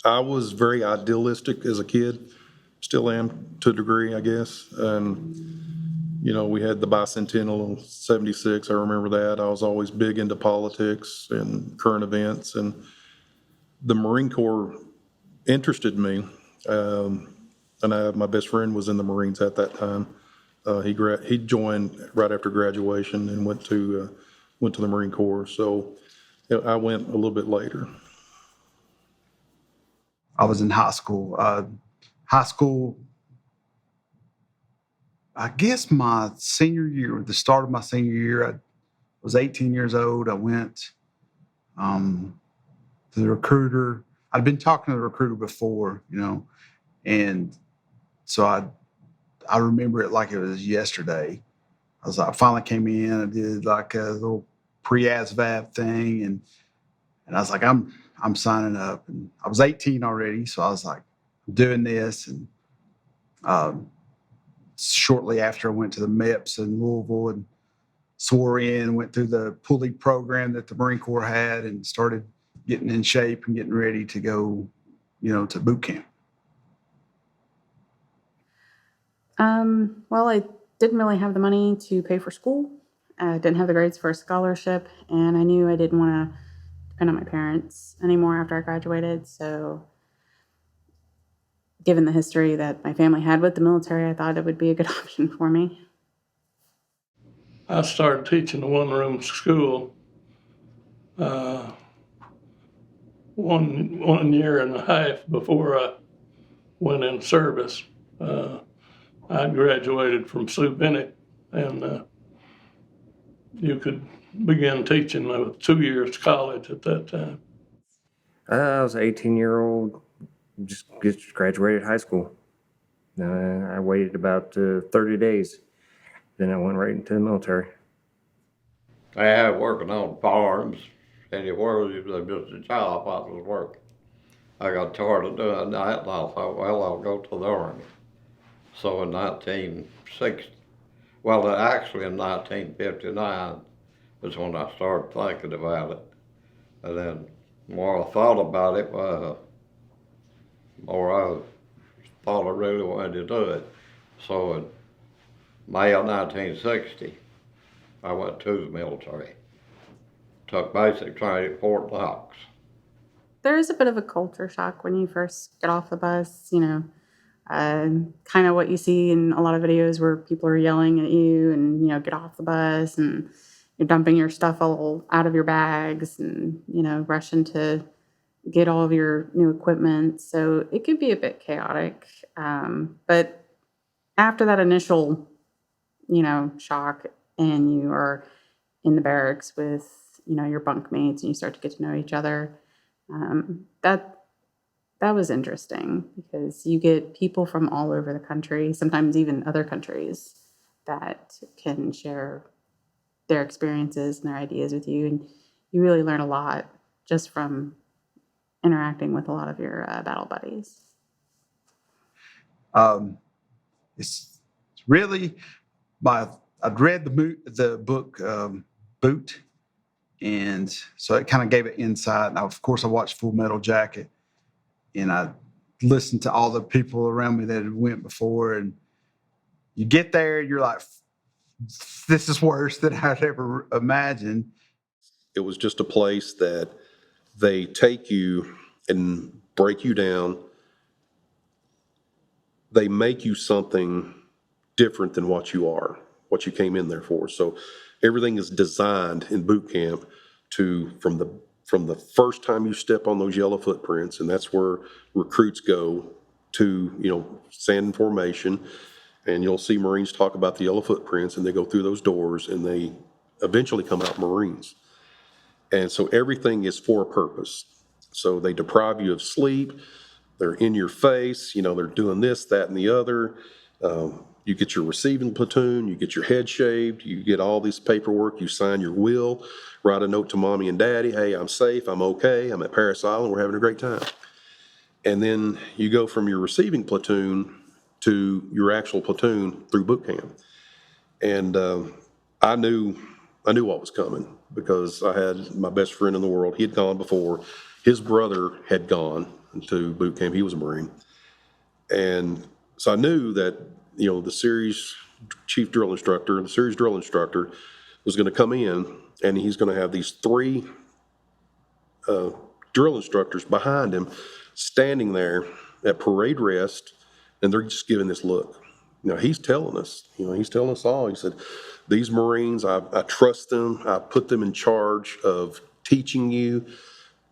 I was very idealistic as a kid, still am to a degree, I guess. And, we had the bicentennial 76. I remember that. I was always big into politics and current events. And the Marine Corps interested me. My best friend was in the Marines at that time. He joined right after graduation and went to the Marine Corps. So I went a little bit later. I was in high school. I guess my senior year, the start of my senior year, I was 18 years old. I went to the recruiter. I'd been talking to the recruiter before, and so I remember it like it was yesterday. I finally came in. I did like a little pre-ASVAB thing, and I was like, I'm signing up. And I was 18 already, so I was like, I'm doing this. And shortly after, I went to the MEPS in Louisville and swore in, went through the pulley program that the Marine Corps had, and started getting in shape and getting ready to go, to boot camp. Well, I didn't really have the money to pay for school. I didn't have the grades for a scholarship, and I knew I didn't want to depend on my parents anymore after I graduated. So given the history that my family had with the military, I thought it would be a good option for me. I started teaching a one-room school one year and a half before I went in service. I graduated from Sue Bennett, and you could begin teaching with 2 years college at that time. I was an 18-year-old, just graduated high school. I waited about 30 days. Then I went right into the military. I had working on farms, anywhere it was just a job I was working. I got tired of doing that, and I thought, well, I'll go to the Army. So in 1960, actually in 1959 was when I started thinking about it. And then the more I thought about it, the more I thought I really wanted to do it. So in May of 1960, I went to the military. Took basic training at Fort Knox. There is a bit of a culture shock when you first get off the bus, kind of what you see in a lot of videos where people are yelling at you and, get off the bus and you're dumping your stuff all out of your bags and, rushing to get all of your new equipment. So it could be a bit chaotic. But after that initial, shock, and you are in the barracks with, your bunkmates and you start to get to know each other, that was interesting because you get people from all over the country, sometimes even other countries, that can share their experiences and their ideas with you. And you really learn a lot just from interacting with a lot of your battle buddies. It's really I'd read the book Boot, and so it kind of gave it insight. And of course, I watched Full Metal Jacket, and I listened to all the people around me that had went before. And you get there, you're like, this is worse than I'd ever imagined. It was just a place that they take you and break you down. They make you something different than what you are. what you came in there for. So everything is designed in boot camp from the first time you step on those yellow footprints, and that's where recruits go to, stand in formation. And you'll see Marines talk about the yellow footprints, and they go through those doors, and they eventually come out Marines. And so everything is for a purpose. So they deprive you of sleep. They're in your face. They're doing this, that, and the other. You get your receiving platoon. You get your head shaved. You get all this paperwork. You sign your will. Write a note to mommy and daddy. Hey, I'm safe. I'm okay. I'm at Parris Island. We're having a great time. And then you go from your receiving platoon to your actual platoon through boot camp. And I knew what was coming because I had my best friend in the world. He had gone before. His brother had gone to boot camp. He was a Marine. And so I knew that, the series chief drill instructor, the series drill instructor was going to come in, and he's going to have these 3 drill instructors behind him standing there at parade rest, and they're just giving this look. He's telling us, he's telling us all. He said, these Marines, I trust them. I put them in charge of teaching you,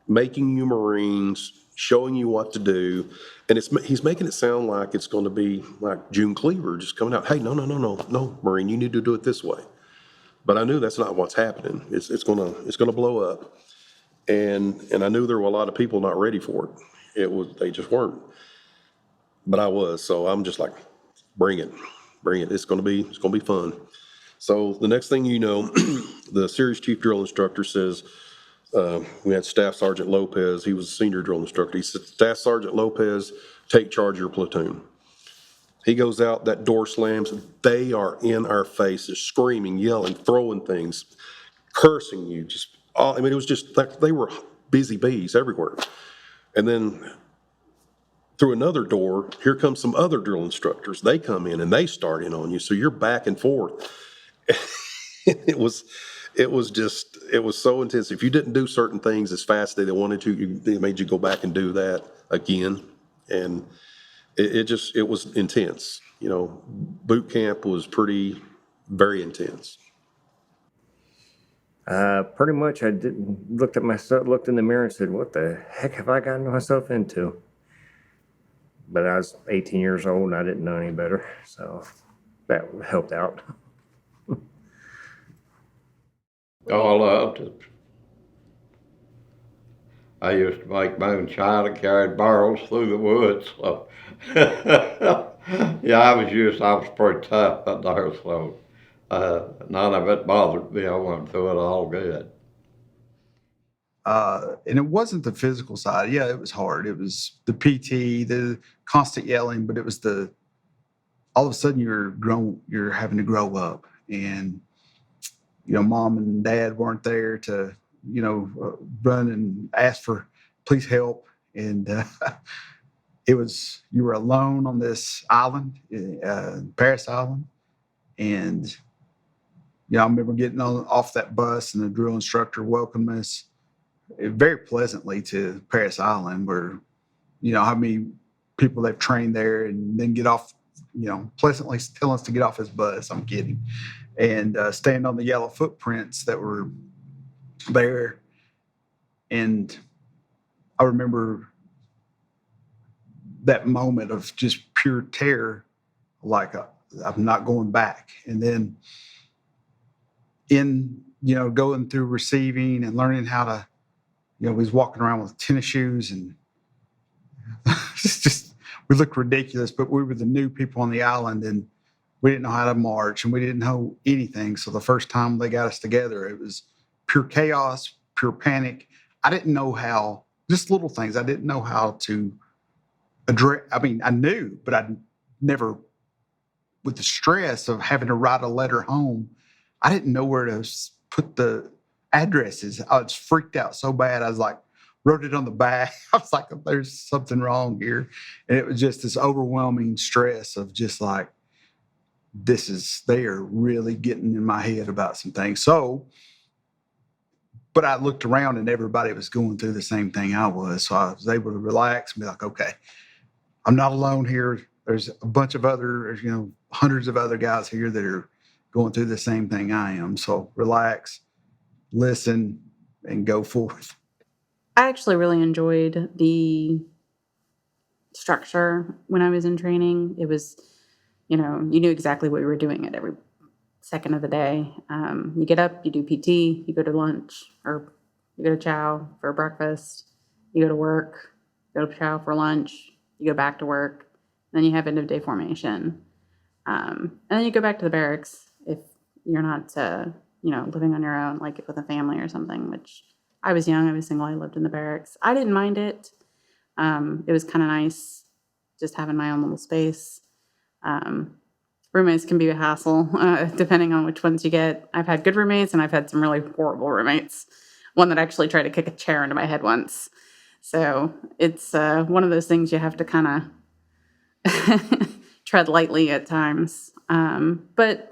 making you Marines, showing you what to do. And he's making it sound like it's going to be like June Cleaver just coming out. Hey, no, Marine, you need to do it this way. But I knew that's not what's happening. It's gonna blow up. And I knew there were a lot of people not ready for it. They just weren't. But I was, so I'm just like, bring it. It's gonna be fun. So the next thing you know, the series chief drill instructor says, we had Staff Sergeant Lopez. He was a senior drill instructor. He said, Staff Sergeant Lopez, take charge of your platoon. He goes out, that door slams. They are in our faces, screaming, yelling, throwing things, cursing you. It was just like they were busy bees everywhere. And then through another door, here comes some other drill instructors. They come in and they start in on you. So you're back and forth. It was so intense. If you didn't do certain things as fast as they wanted to, they made you go back and do that again. And it was intense. Boot camp was very intense. Pretty much I looked in the mirror and said, what the heck have I gotten myself into? But I was 18 years old and I didn't know any better. So that helped out. Oh, I loved it. I used to make moonshine and carried barrels through the woods. So yeah, I was pretty tough up there, so none of it bothered me. I went through it all good. And it wasn't the physical side. Yeah, it was hard. It was the PT, the constant yelling, but it was all of a sudden you're having to grow up, and mom and dad weren't there to run and ask for please help, and you were alone on this island, Parris Island, and I remember getting off that bus and the drill instructor welcomed us very pleasantly to Parris Island, where how many people they've trained there, and then get off, pleasantly tell us to get off his bus. I'm kidding. And stand on the yellow footprints that were there. And I remember that moment of just pure terror, like I'm not going back. And then going through receiving and learning how to, we was walking around with tennis shoes, and we looked ridiculous, but we were the new people on the island, and we didn't know how to march, and we didn't know anything. So the first time they got us together, it was pure chaos, pure panic. I didn't know how, just little things. I didn't know how to address. I knew, but I never, with the stress of having to write a letter home, I didn't know where to put the addresses. I was freaked out so bad. I was like, wrote it on the back. I was like, there's something wrong here. And it was just this overwhelming stress of just like, they are really getting in my head about some things. So, but I looked around and everybody was going through the same thing I was. So I was able to relax and be like, okay, I'm not alone here. There's a bunch of hundreds of other guys here that are going through the same thing I am. So relax, listen, and go forth. I actually really enjoyed the structure when I was in training. It was, you knew exactly what you were doing at every second of the day. You get up, you do PT, you go to lunch, or you go to chow for breakfast, you go to work, go to chow for lunch, you go back to work, then you have end of day formation. And then you go back to the barracks if you're not, living on your own, like with a family or something, which I was young, I was single, I lived in the barracks. I didn't mind it. It was kind of nice just having my own little space. Roommates can be a hassle, depending on which ones you get. I've had good roommates and I've had some really horrible roommates. One that actually tried to kick a chair into my head once. So it's one of those things you have to kind of tread lightly at times. But,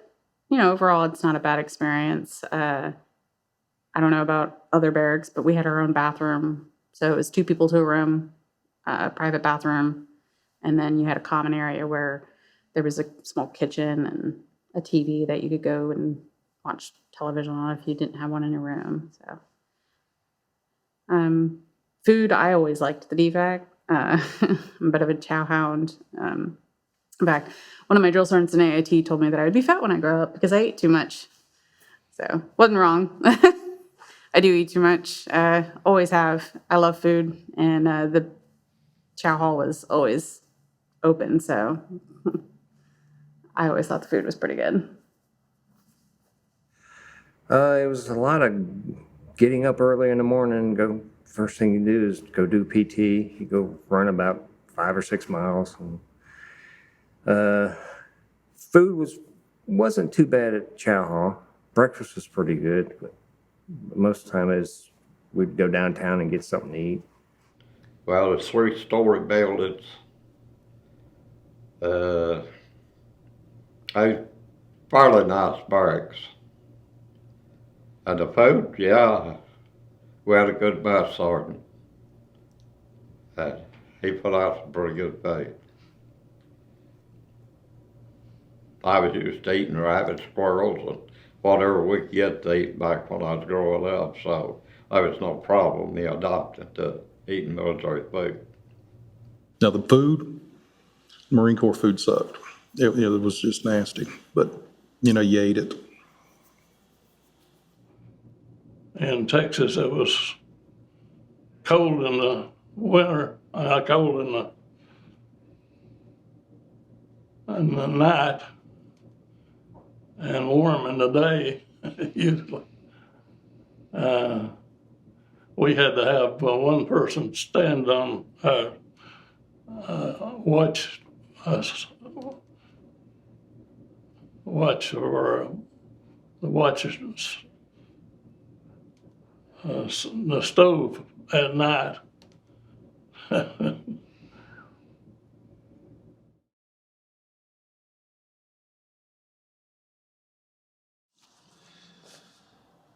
overall, it's not a bad experience. I don't know about other barracks, but we had our own bathroom. So it was 2 people to a room, a private bathroom. And then you had a common area where there was a small kitchen and a TV that you could go and watch television on if you didn't have one in your room. So, food, I always liked the DVAC. I'm a bit of a chow hound. In fact, one of my drill sergeants in AIT told me that I would be fat when I grow up because I ate too much. So, wasn't wrong. I do eat too much. Always have. I love food, and the chow hall was always open, so I always thought the food was pretty good. It was a lot of getting up early in the morning. First thing you do is go do PT. You go run about 5 or 6 miles. And, food wasn't too bad at chow hall. Breakfast was pretty good, but most of the time we'd go downtown and get something to eat. Well, it's 3-story buildings. Fairly nice barracks. And the food, yeah, we had a good mess sergeant. He put out some pretty good food. I was used to eating rabbits, squirrels, and whatever we could get to eat back when I was growing up, so there was no problem me adopting to eating military food. Now, the food, Marine Corps food sucked. It was just nasty, but, you ate it. In Texas, it was cold in the winter, cold in the night, and warm in the day, usually. We had to have one person stand on, watch for the watches, the stove at night.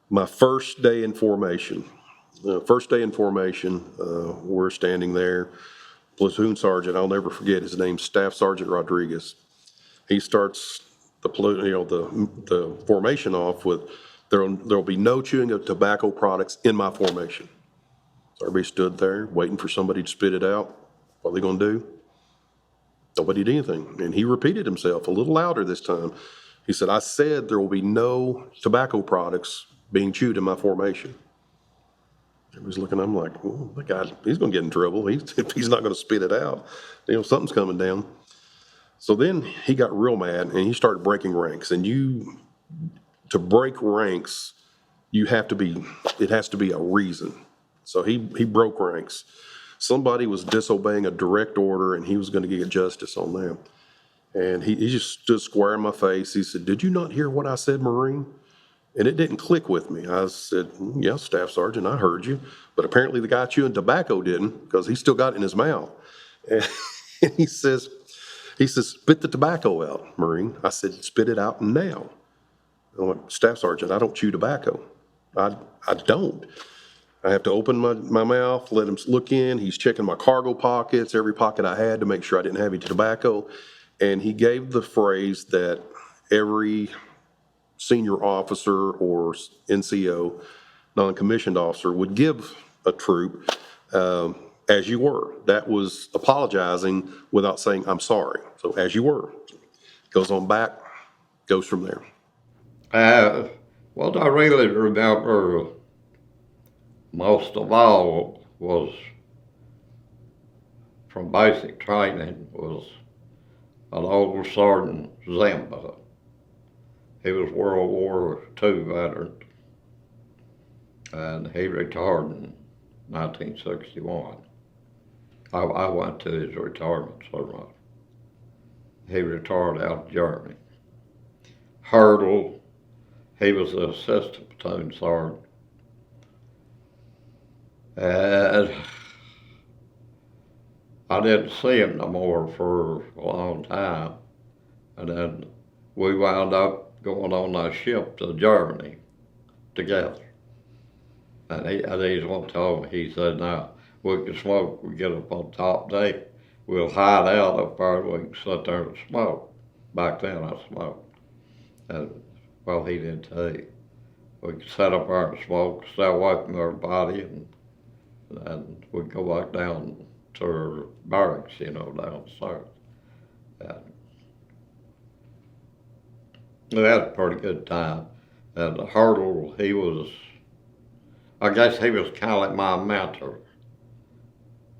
My first day in formation. We're standing there. Platoon sergeant, I'll never forget his name, Staff Sergeant Rodriguez. He starts the formation off with, there'll be no chewing of tobacco products in my formation. So everybody stood there waiting for somebody to spit it out. What are they going to do? Nobody did anything. And he repeated himself a little louder this time. He said, I said there will be no tobacco products being chewed in my formation. Everybody's looking, I'm like, oh, that guy, he's going to get in trouble. If he's not going to spit it out, something's coming down. So then he got real mad and he started breaking ranks. And to break ranks, it has to be a reason. So he broke ranks. Somebody was disobeying a direct order and he was going to get justice on them. And he just stood square in my face. He said, did you not hear what I said, Marine? And it didn't click with me. I said, yes, Staff Sergeant, I heard you. But apparently the guy chewing tobacco didn't, because he still got it in his mouth. And he says, spit the tobacco out, Marine. I said, spit it out now. I'm like, Staff Sergeant, I don't chew tobacco. I don't. I have to open my mouth, let him look in. He's checking my cargo pockets, every pocket I had to make sure I didn't have any tobacco. And he gave the phrase that every senior officer or NCO, non-commissioned officer, would give a troop as you were. That was apologizing without saying, I'm sorry. So as you were. Goes on back, goes from there. What I really remember most of all was from basic training was an old Sergeant Zamba. He was World War II veteran, and he retired in 1961. I went to his retirement ceremony. He retired out of Jeramie. Hurdle, he was the assistant platoon sergeant. And I didn't see him no more for a long time. And then we wound up going on that ship to Germany together. And he's one told me, he said, now, we can smoke, we get up on top deck, we'll hide out up there and we can sit there and smoke. Back then I smoked. And, well, he did too. We could sit up there and smoke, stay away from everybody, and we'd go back down to our barracks, you know, down south. And we had a pretty good time. And Hurdle, he was, I guess he was kind of like my mentor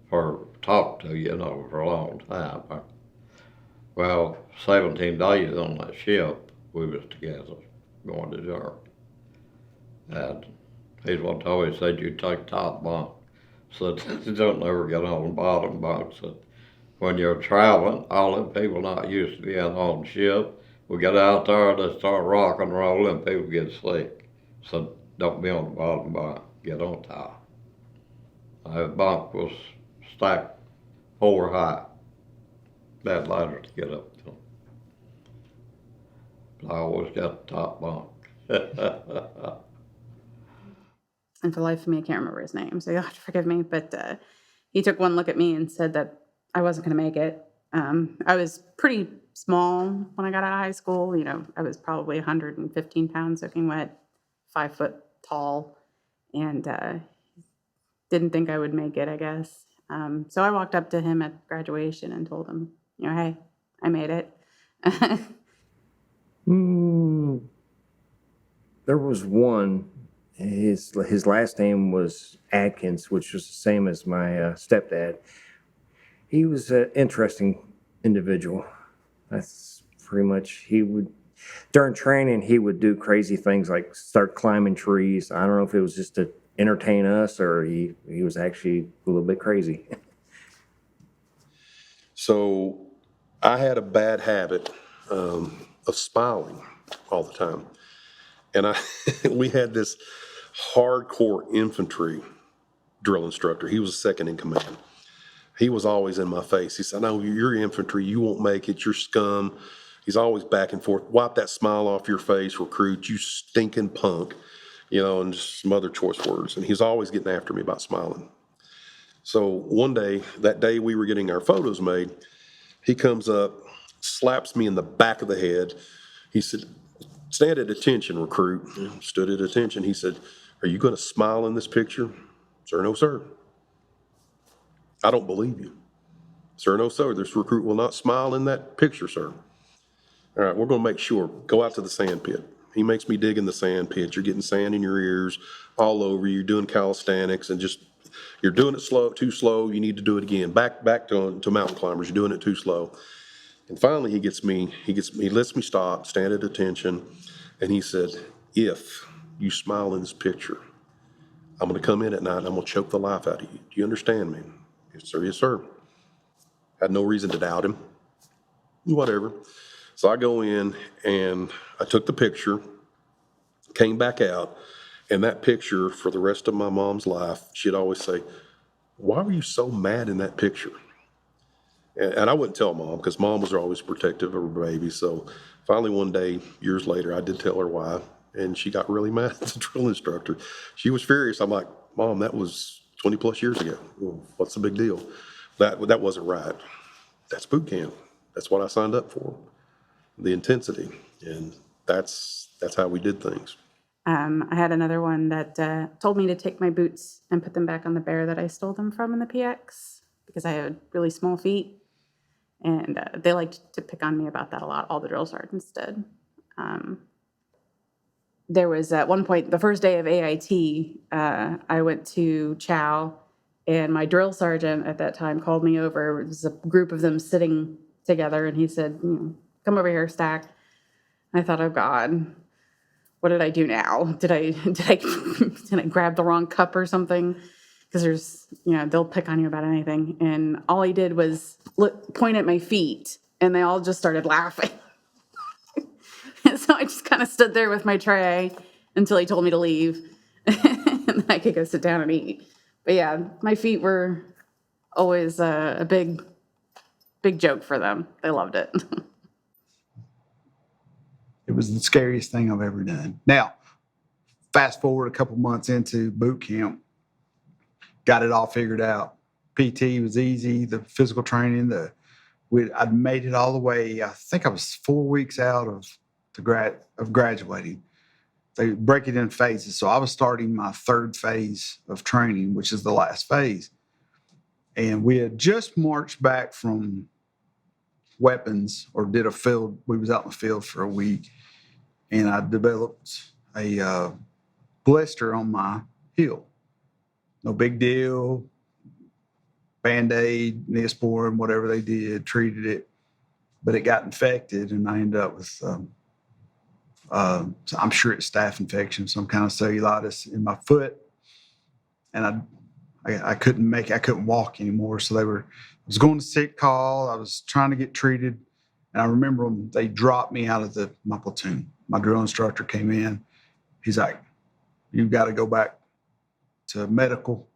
for talk to, you know, for a long time. Well, 17 days on that ship, we was together going to Germany. And he's one told me, he said, you take top bunk. So don't ever get on the bottom bunk. So when you're traveling, all them people not used to being on the ship, we get out there and they start rock and rolling, people get sick. So don't be on the bottom bunk, get on top. My bunk was stacked 4 high. Bad ladder to get up to. But I always got the top bunk. And for the life of me, I can't remember his name, so you'll have to forgive me. But he took one look at me and said that I wasn't going to make it. I was pretty small when I got out of high school. You know, I was probably 115 pounds soaking wet, 5 foot tall, and didn't think I would make it, I guess. So I walked up to him at graduation and told him, you know, hey, I made it. There was one. His last name was Atkins, which was the same as my stepdad. He was an interesting individual. That's pretty much, he would, during training, he would do crazy things like start climbing trees. I don't know if it was just to entertain us or he was actually a little bit crazy. So I had a bad habit of smiling all the time. And we had this hardcore infantry drill instructor. He was second in command. He was always in my face. He said, no, you're infantry. You won't make it. You're scum. He's always back and forth. Wipe that smile off your face, recruit, you stinking punk, you know, and just some other choice words. And he's always getting after me about smiling. So one day, that day we were getting our photos made, he comes up, slaps me in the back of the head. He said, stand at attention, recruit. Stood at attention. He said, are you going to smile in this picture? Sir, no, sir. I don't believe you. Sir, no, sir. This recruit will not smile in that picture, sir. All right, we're going to make sure. Go out to the sand pit. He makes me dig in the sand pit. You're getting sand in your ears, all over. You're doing calisthenics and just, you're doing it slow, too slow. You need to do it again. Back to mountain climbers. You're doing it too slow. And finally, he lets me stop, stand at attention, and he said, if you smile in this picture, I'm going to come in at night and I'm going to choke the life out of you. Do you understand me? Yes, sir. Yes, sir. Had no reason to doubt him. Whatever. So I go in and I took the picture, came back out, and that picture for the rest of my mom's life, she'd always say, why were you so mad in that picture? And I wouldn't tell mom because mom was always protective of her baby. So finally one day, years later, I did tell her why. And she got really mad at the drill instructor. She was furious. I'm like, Mom, that was 20 plus years ago. Well, what's the big deal? That wasn't right. That's boot camp. That's what I signed up for. The intensity. And that's how we did things. I had another one that told me to take my boots and put them back on the bear that I stole them from in the PX because I had really small feet. And they liked to pick on me about that a lot. All the drill sergeants did. There was at one point, the first day of AIT, I went to Chow, and my drill sergeant at that time called me over. It was a group of them sitting together, and he said, come over here, Stack. I thought, oh God, what did I do now? Did I grab the wrong cup or something? Because there's, they'll pick on you about anything. And all he did was point at my feet, and they all just started laughing. And so I just kind of stood there with my tray until he told me to leave. And then I could go sit down and eat. But yeah, my feet were always a big joke for them. They loved it. It was the scariest thing I've ever done. Now, fast forward a couple months into boot camp, got it all figured out. PT was easy, the physical training, I'd made it all the way. I think I was 4 weeks out of graduating. They break it in phases. So I was starting my third phase of training, which is the last phase. And we had just marched back from weapons or did we was out in the field for a week. And I developed a blister on my heel. No big deal. Band-Aid, Neosporin, whatever they did, treated it. But it got infected, and I ended up with, I'm sure it's staph infection, some kind of cellulitis in my foot. And I couldn't walk anymore. So I was going to sick call. I was trying to get treated. And I remember they dropped me out of my platoon. My drill instructor came in. He's like, you've got to go back to medical.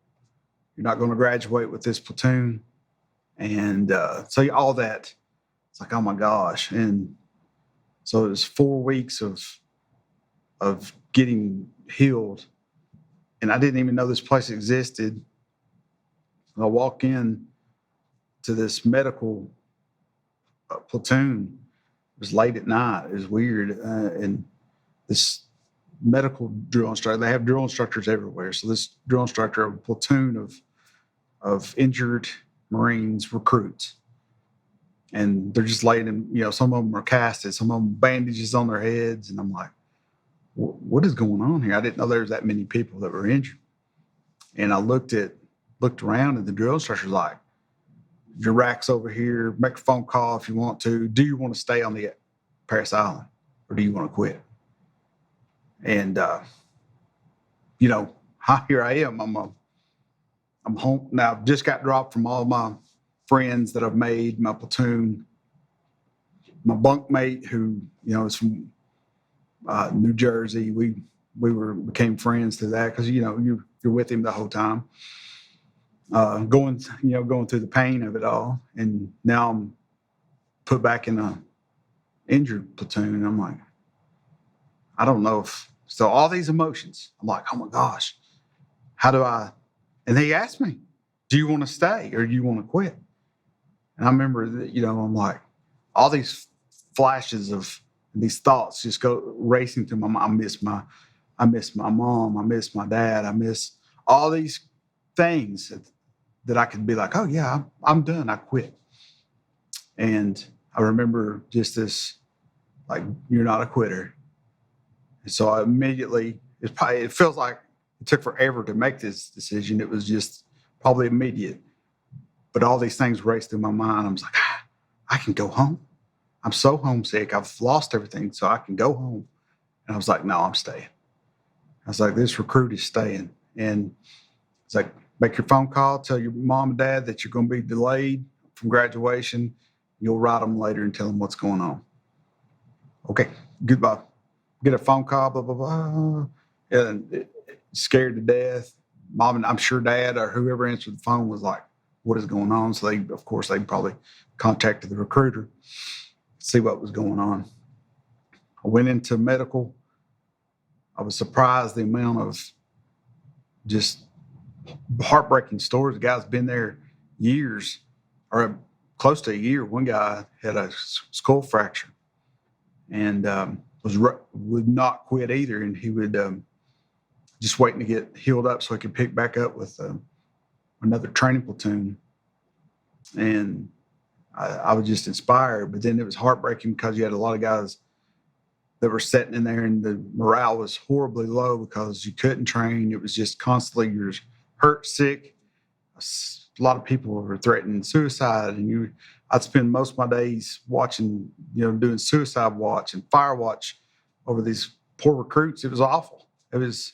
You're not going to graduate with this platoon. And so all that, it's like, oh my gosh. And so it was 4 weeks of getting healed. And I didn't even know this place existed. I walk in to this medical platoon. It was late at night. It was weird. And this medical drill instructor, they have drill instructors everywhere. So this drill instructor, a platoon of injured Marines recruits. And they're just laying in, some of them are casted, some of them bandages on their heads. And I'm like, what is going on here? I didn't know there was that many people that were injured. And I looked around, and the drill instructor's like, your rack's over here, make a phone call if you want to. Do you want to stay on the Paris Island, or do you want to quit? And, here I am. I'm home now. I've just got dropped from all my friends that I've made, my platoon, my bunkmate who, is from New Jersey. We became friends through that because, you're with him the whole time. Going through the pain of it all. And now I'm put back in a injured platoon. And I'm like, I don't know so all these emotions, I'm like, oh my gosh, how do I, and they asked me, do you want to stay or do you want to quit? And I remember that, I'm like, all these flashes of these thoughts just go racing through my mind. I miss my mom. I miss my dad. I miss all these things that I could be like, oh yeah, I'm done. I quit. And I remember just this, like, you're not a quitter. And so I immediately, it feels like it took forever to make this decision. It was just probably immediate. But all these things raced through my mind. I was like, I can go home. I'm so homesick. I've lost everything, so I can go home. And I was like, no, I'm staying. I was like, this recruit is staying. And it's like, make your phone call, tell your mom and dad that you're going to be delayed from graduation. You'll write them later and tell them what's going on. Okay, goodbye. Get a phone call, blah, blah, blah. And scared to death. Mom and I'm sure dad or whoever answered the phone was like, what is going on? So they probably contacted the recruiter, see what was going on. I went into medical. I was surprised the amount of just heartbreaking stories. The guy's been there years, or close to a year. One guy had a skull fracture and would not quit either, and he would just waiting to get healed up so he could pick back up with another training platoon. And I was just inspired, but then it was heartbreaking because you had a lot of guys that were sitting in there, and the morale was horribly low because you couldn't train. It was just constantly you're hurt, sick. A lot of people were threatening suicide, and I'd spend most of my days watching, doing suicide watch and fire watch over these poor recruits. It was awful. I was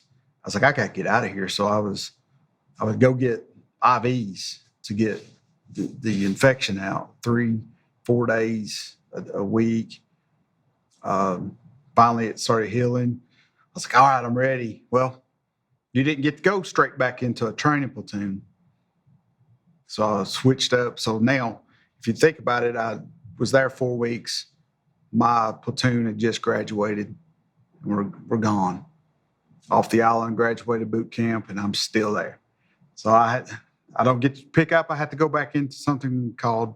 like, I got to get out of here. So I would go get IVs to get the infection out, 3-4 days a week. Finally, it started healing. I was like, all right, I'm ready. Well, you didn't get to go straight back into a training platoon. So I switched up. So now, if you think about it, I was there 4 weeks. My platoon had just graduated. And we're gone off the island, graduated boot camp, and I'm still there. So I don't get to pick up. I had to go back into something called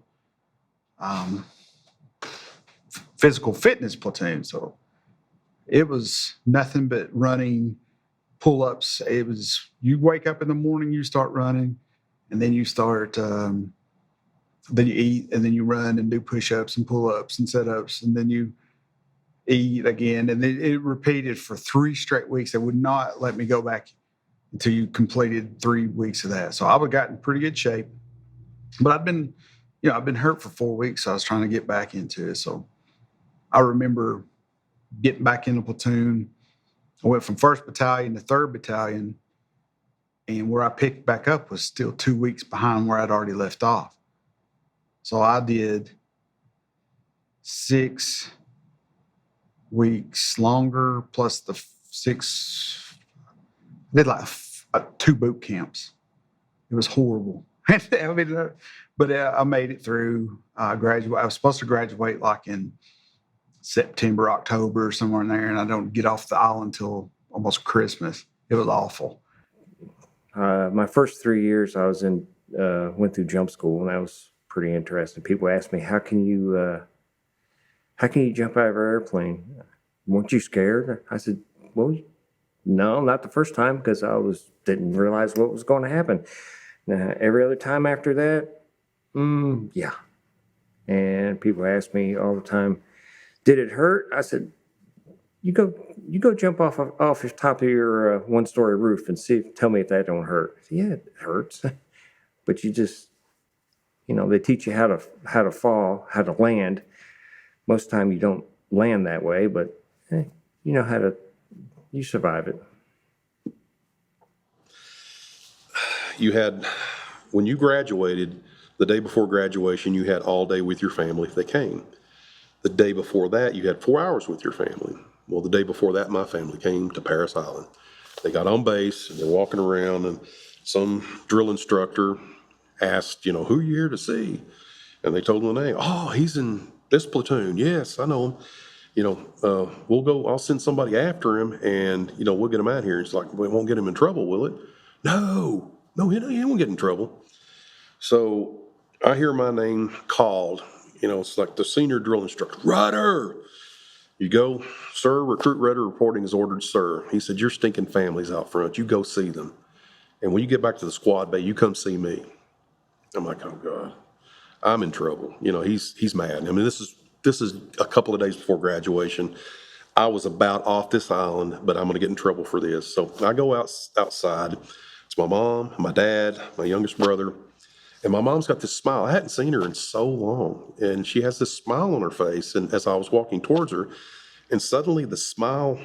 physical fitness platoon. So it was nothing but running, pull-ups. It was, you wake up in the morning, you start running, and then you start, then you eat, and then you run and do push-ups and pull-ups and sit-ups, and then you eat again. And then it repeated for 3 straight weeks. They would not let me go back until you completed 3 weeks of that. So I would have gotten in pretty good shape. But I've been hurt for 4 weeks, so I was trying to get back into it. So I remember getting back in the platoon. I went from 1st Battalion to 3rd Battalion, and where I picked back up was still 2 weeks behind where I'd already left off. So I did 6 weeks longer plus the 6. I did like 2 boot camps. It was horrible. I mean, but I made it through. I was supposed to graduate like in September, October, somewhere in there, and I don't get off the island until almost Christmas. It was awful. My first 3 years, I was went through jump school, and that was pretty interesting. People asked me, "How can you jump out of an airplane? Weren't you scared?" I said, "Well, no, not the first time, because I didn't realize what was going to happen. Now, every other time after that, yeah." And people ask me all the time, "Did it hurt?" I said, "You go jump off the top of your 1-story roof and tell me if that don't hurt." Yeah, it hurts, but you just, they teach you how to fall, how to land. Most of the time you don't land that way, but you know how to. You survive it. When you graduated, the day before graduation, you had all day with your family if they came. The day before that, you had 4 hours with your family. Well, the day before that, my family came to Paris Island. They got on base, and they're walking around, and some drill instructor asked, who are you here to see? And they told him the name. "Oh, he's in this platoon." "Yes, I know him." "We'll go, I'll send somebody after him, and, we'll get him out here." It's like, "We won't get him in trouble, will it?" No, he won't get in trouble. So I hear my name called. It's like the senior drill instructor, "Rudder." You go, "Sir, Recruit Rudder reporting as ordered, sir." He said, "Your stinking family's out front. You go see them. And when you get back to the squad bay, you come see me." I'm like, "Oh God, I'm in trouble." He's mad. I mean, this is a couple of days before graduation. I was about off this island, but I'm going to get in trouble for this. So I go outside. It's my mom, my dad, my youngest brother. And my mom's got this smile. I hadn't seen her in so long. And she has this smile on her face. And as I was walking towards her, and suddenly the smile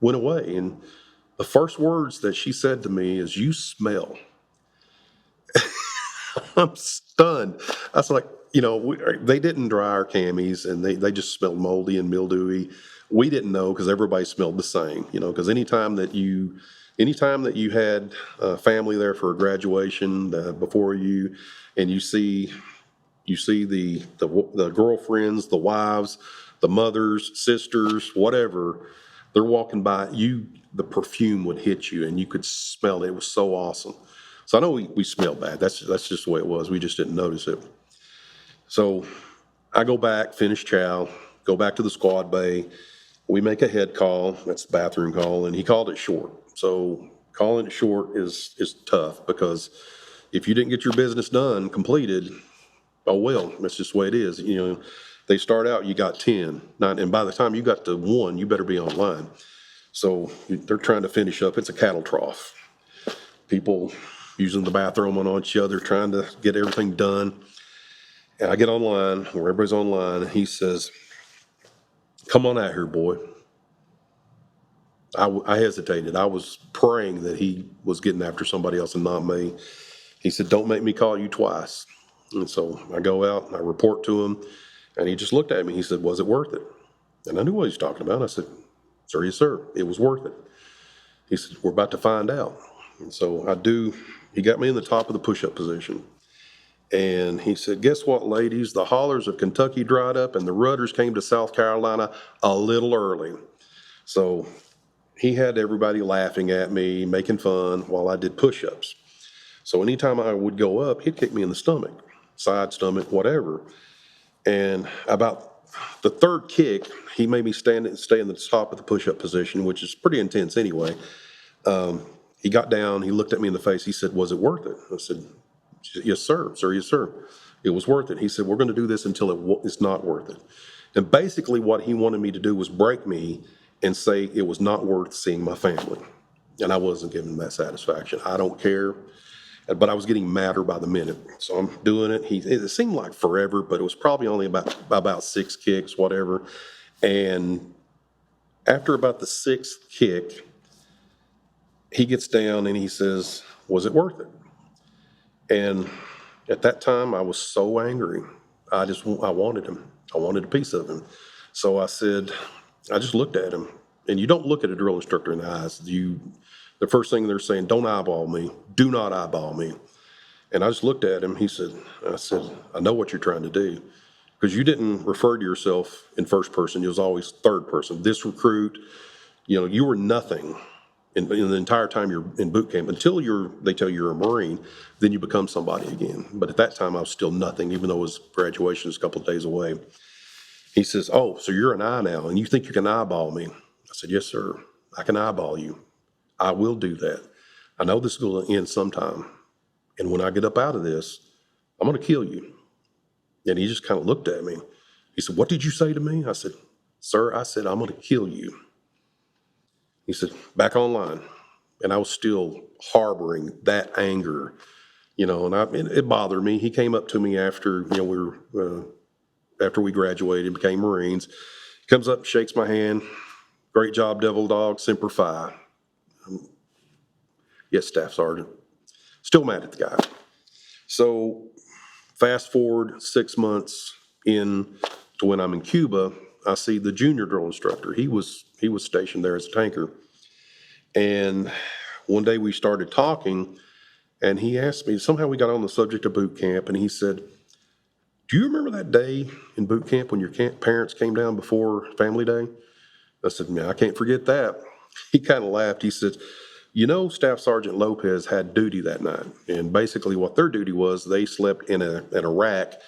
went away. And the first words that she said to me is, "You smell." I'm stunned. I was like, they didn't dry our camis, and they just smelled moldy and mildewy. We didn't know because everybody smelled the same, because anytime that you had family there for a graduation before you, and you see the girlfriends, the wives, the mothers, sisters, whatever, they're walking by you, the perfume would hit you, and you could smell it. It was so awesome. So I know we smelled bad. That's just the way it was. We just didn't notice it. So I go back, finish chow, go back to the squad bay. we make a head call, that's the bathroom call, and he called it short. So calling it short is tough, because if you didn't get your business done, completed, oh well, that's just the way it is. You know, they start out, you got 10, and by the time you got to 1, you better be online. So they're trying to finish up. It's a cattle trough. People using the bathroom on each other, trying to get everything done. And I get online, where everybody's online, and he says, "Come on out here, boy." I hesitated. I was praying that he was getting after somebody else and not me. He said, "Don't make me call you twice." And so I go out and I report to him, and he just looked at me. He said, "Was it worth it?" And I knew what he was talking about. I said, "Sir, yes, sir. It was worth it." He said, "We're about to find out." And so he got me in the top of the push-up position. And he said, "Guess what, ladies? The hollers of Kentucky dried up and the Rudders came to South Carolina a little early." So he had everybody laughing at me, making fun while I did push-ups. So anytime I would go up, he'd kick me in the stomach, side stomach, whatever. And about the third kick, he made me stay in the top of the push-up position, which is pretty intense anyway. He got down, he looked at me in the face, he said, "Was it worth it?" I said, "Yes, sir. Sir, yes, sir. It was worth it." He said, "We're going to do this until it's not worth it." And basically what he wanted me to do was break me and say it was not worth seeing my family. And I wasn't giving that satisfaction. I don't care. But I was getting madder by the minute. So I'm doing it. It seemed like forever, but it was probably only about 6 kicks, whatever. And after about the 6th kick, he gets down and he says, "Was it worth it?" And at that time, I was so angry. I wanted him. I wanted a piece of him. So I just looked at him. And you don't look at a drill instructor in the eyes. The first thing they're saying, "Don't eyeball me. Do not eyeball me." And I just looked at him. I said, "I know what you're trying to do, because you didn't refer to yourself in first person. It was always third person. This recruit, you were nothing in the entire time you're in boot camp until they tell you you're a Marine. Then you become somebody again. But at that time, I was still nothing, even though his graduation is a couple of days away." He says, "Oh, so you're an eye now, and you think you can eyeball me?" I said, "Yes, sir. I can eyeball you. I will do that. I know this is going to end sometime. And when I get up out of this, I'm going to kill you." And he just kind of looked at me. He said, "What did you say to me?" I said, "Sir, I said, I'm going to kill you." He said, "Back online." And I was still harboring that anger, and it bothered me. He came up to me after, after we graduated, became Marines. He comes up, shakes my hand. "Great job, Devil Dog, Semper Fi." "Yes, Staff Sergeant." Still mad at the guy. So fast forward 6 months in to when I'm in Cuba, I see the junior drill instructor. He was stationed there as a tanker. And one day we started talking, and he asked me, somehow we got on the subject of boot camp, and he said, "Do you remember that day in boot camp when your parents came down before family day?" I said, "Man, I can't forget that." He kind of laughed. He said, "Staff Sergeant Lopez had duty that night." And basically what their duty was, they slept in a rack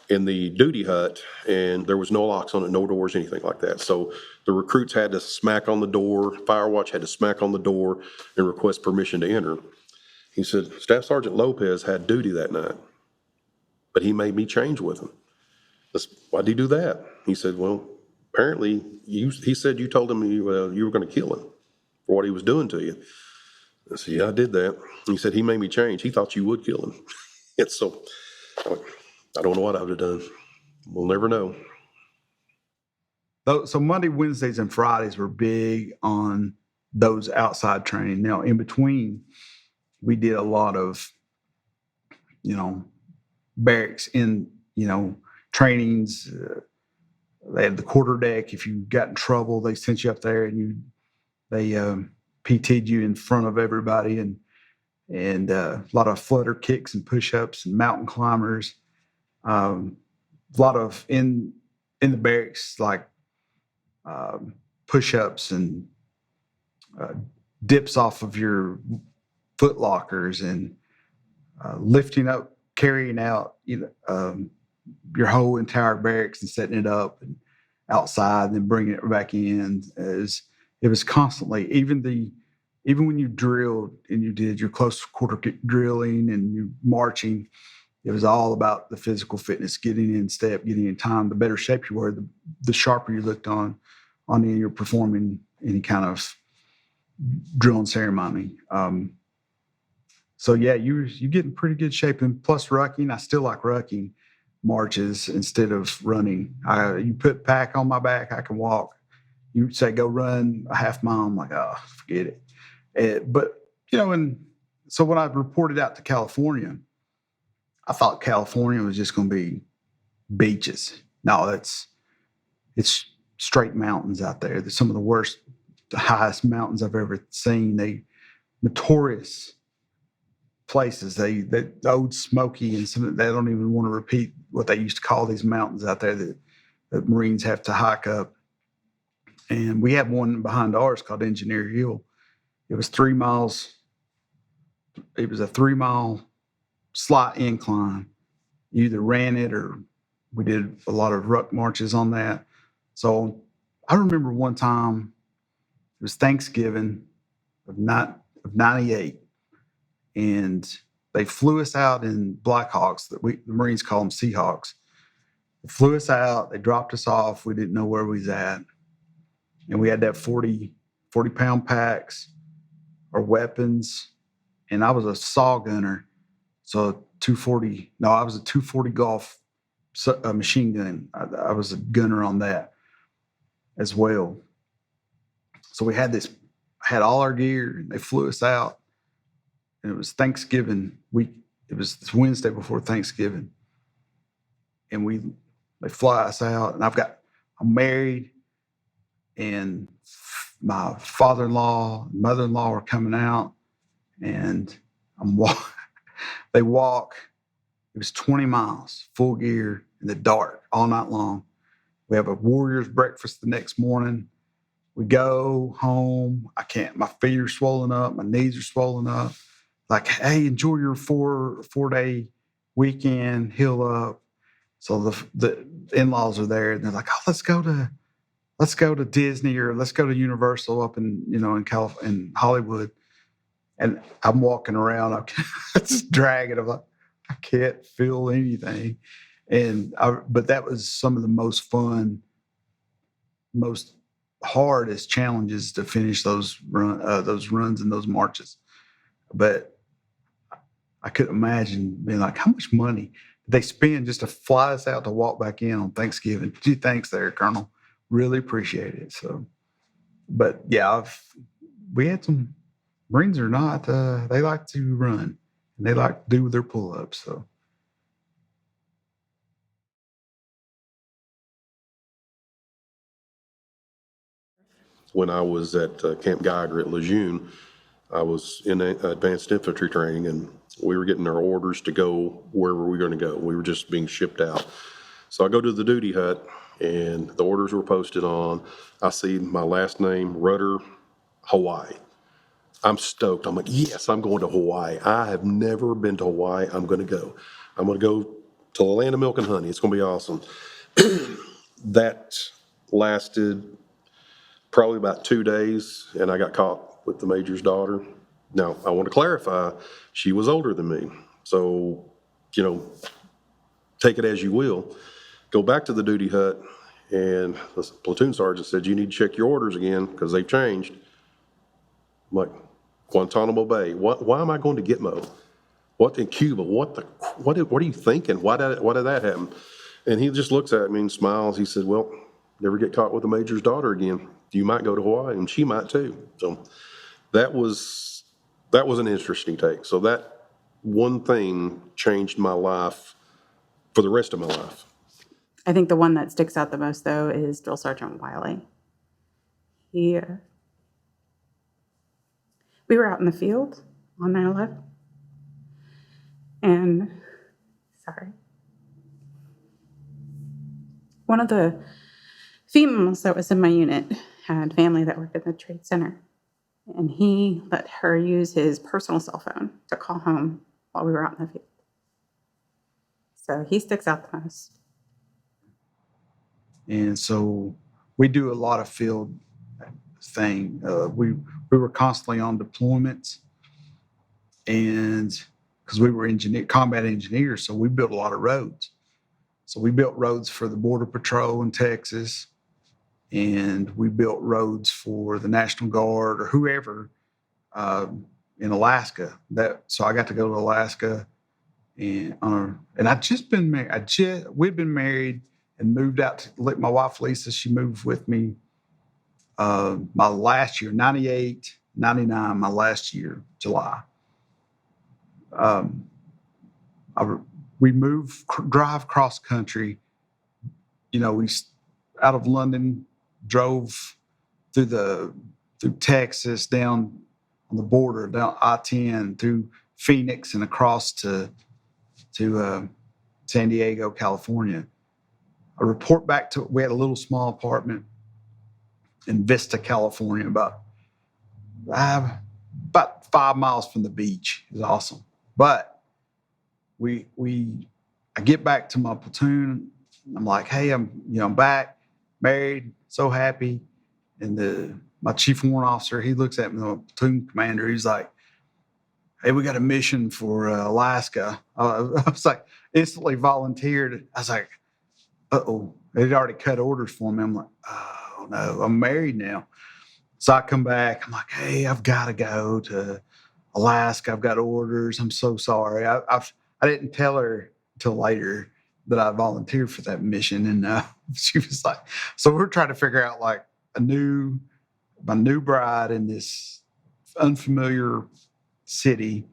in the duty hut, and there was no locks on it, no doors, anything like that. So the recruits had to smack on the door, Firewatch had to smack on the door and request permission to enter. He said, "Staff Sergeant Lopez had duty that night, but he made me change with him." "Why'd he do that?" He said, "Well, apparently he said you told him you were going to kill him for what he was doing to you." I said, "Yeah, I did that." He said, "He made me change. He thought you would kill him." And so I don't know what I would have done. We'll never know. So Monday, Wednesdays, and Fridays were big on those outside training. Now, in between, we did a lot of, barracks in, trainings. They had the quarter deck. If you got in trouble, they sent you up there and they PT'd you in front of everybody, and a lot of flutter kicks and push-ups and mountain climbers. A lot of in the barracks, like push-ups and dips off of your foot lockers, and lifting up, carrying out, your whole entire barracks and setting it up. And outside and then bringing it back in. It was constantly, even when you drilled and you did your close quarter drilling and you marching, it was all about the physical fitness, getting in step, getting in time. The better shape you were, the sharper you looked on any you're performing any kind of drilling ceremony. So yeah, you get in pretty good shape. And plus rucking, I still like rucking marches instead of running. You put pack on my back, I can walk. You say go run a half mile, I'm like, oh, forget it. But and so when I reported out to California, I thought California was just going to be beaches. No, it's straight mountains out there. They're some of the worst, the highest mountains I've ever seen. They notorious places. They Old Smoky and some they don't even want to repeat what they used to call these mountains out there that Marines have to hike up. And we have one behind ours called Engineer Hill. It was 3 miles. It was a 3-mile slight incline. You either ran it or we did a lot of ruck marches on that. So I remember one time it was Thanksgiving of 98, and they flew us out in Blackhawks. The Marines call them Seahawks. They flew us out. They dropped us off. We didn't know where we was at, and we had to have 40-pound packs or weapons. And I was a saw gunner, so 240. No, I was a 240 Golf machine gun. I was a gunner on that as well. So we had had all our gear, and they flew us out. And it was Thanksgiving week. It was Wednesday before Thanksgiving. And they fly us out, and I'm married, and my father-in-law and mother-in-law are coming out, and they walk. It was 20 miles, full gear in the dark all night long. We have a Warriors breakfast the next morning. We go home. My feet are swollen up. My knees are swollen up. Like, hey, enjoy your four-day weekend, heal up. So the in-laws are there, and they're like, oh, let's go to Disney or let's go to Universal up in Hollywood. And I'm walking around, I'm just dragging. I'm like, I can't feel anything. But that was some of the most fun, most hardest challenges to finish those runs and those marches. But I couldn't imagine being like, how much money did they spend just to fly us out to walk back in on Thanksgiving? Gee, thanks there, Colonel. Really appreciate it. So, but yeah, we had some Marines or not, they like to run and they like to do their pull-ups. So. When I was at Camp Geiger at Lejeune, I was in advanced infantry training, and we were getting our orders to go wherever we were going to go. We were just being shipped out. So I go to the duty hut, and the orders were posted on. I see my last name, Rudder, Hawaii. I'm stoked. I'm like, yes, I'm going to Hawaii. I have never been to Hawaii. I'm going to go. I'm going to go to the land of milk and honey. It's going to be awesome. That lasted probably about 2 days, and I got caught with the major's daughter. Now, I want to clarify, she was older than me. So, take it as you will. Go back to the duty hut, and the platoon sergeant said, you need to check your orders again because they've changed. I'm like, Guantanamo Bay. Why am I going to Gitmo? What in Cuba? What are you thinking? Why did that happen? And he just looks at me and smiles. He said, well, never get caught with the major's daughter again. You might go to Hawaii, and she might too. So that was an interesting take. So that one thing changed my life for the rest of my life. I think the one that sticks out the most, though, is Drill Sergeant Wiley. We were out in the field on 9/11, and one of the females that was in my unit had family that worked at the Trade Center, and he let her use his personal cell phone to call home while we were out in the field. So he sticks out the most. And so we do a lot of field thing. We were constantly on deployments, and because we were combat engineers, so we built a lot of roads. So we built roads for the Border Patrol in Texas, and we built roads for the National Guard or whoever in Alaska. So I got to go to Alaska, and I'd just been married. We'd been married and moved out to my wife Lisa. She moved with me my last year, 98, 99, my last year, July. We drive cross country. We out of London, drove through Texas, down on the border, down I-10 through Phoenix and across to San Diego, California. I report back we had a little small apartment in Vista, California, about 5 miles from the beach. It was awesome. But I get back to my platoon. I'm like, hey, I'm back, married, so happy. And my chief warrant officer, he looks at me, the platoon commander, he's like, hey, we got a mission for Alaska. I was like, instantly volunteered. I was like, uh-oh. They'd already cut orders for me. I'm like, oh no, I'm married now. So I come back. I'm like, hey, I've got to go to Alaska. I've got orders. I'm so sorry. I didn't tell her until later that I volunteered for that mission. And she was like, so we're trying to figure out like my new bride in this unfamiliar city.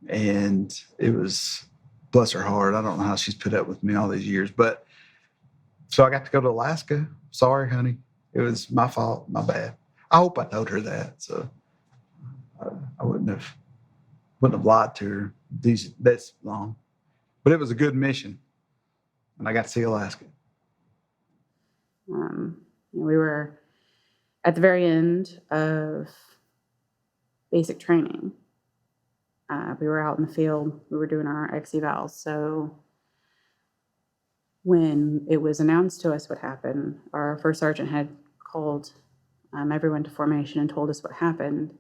And it was, bless her heart, I don't know how she's put up with me all these years. But so I got to go to Alaska. Sorry, honey. It was my fault, my bad. I hope I told her that. So I wouldn't have lied to her this long. But it was a good mission. And I got to see Alaska. We were at the very end of basic training. We were out in the field. We were doing our ex-evals. So when it was announced to us what happened, our first sergeant had called everyone to formation and told us what happened.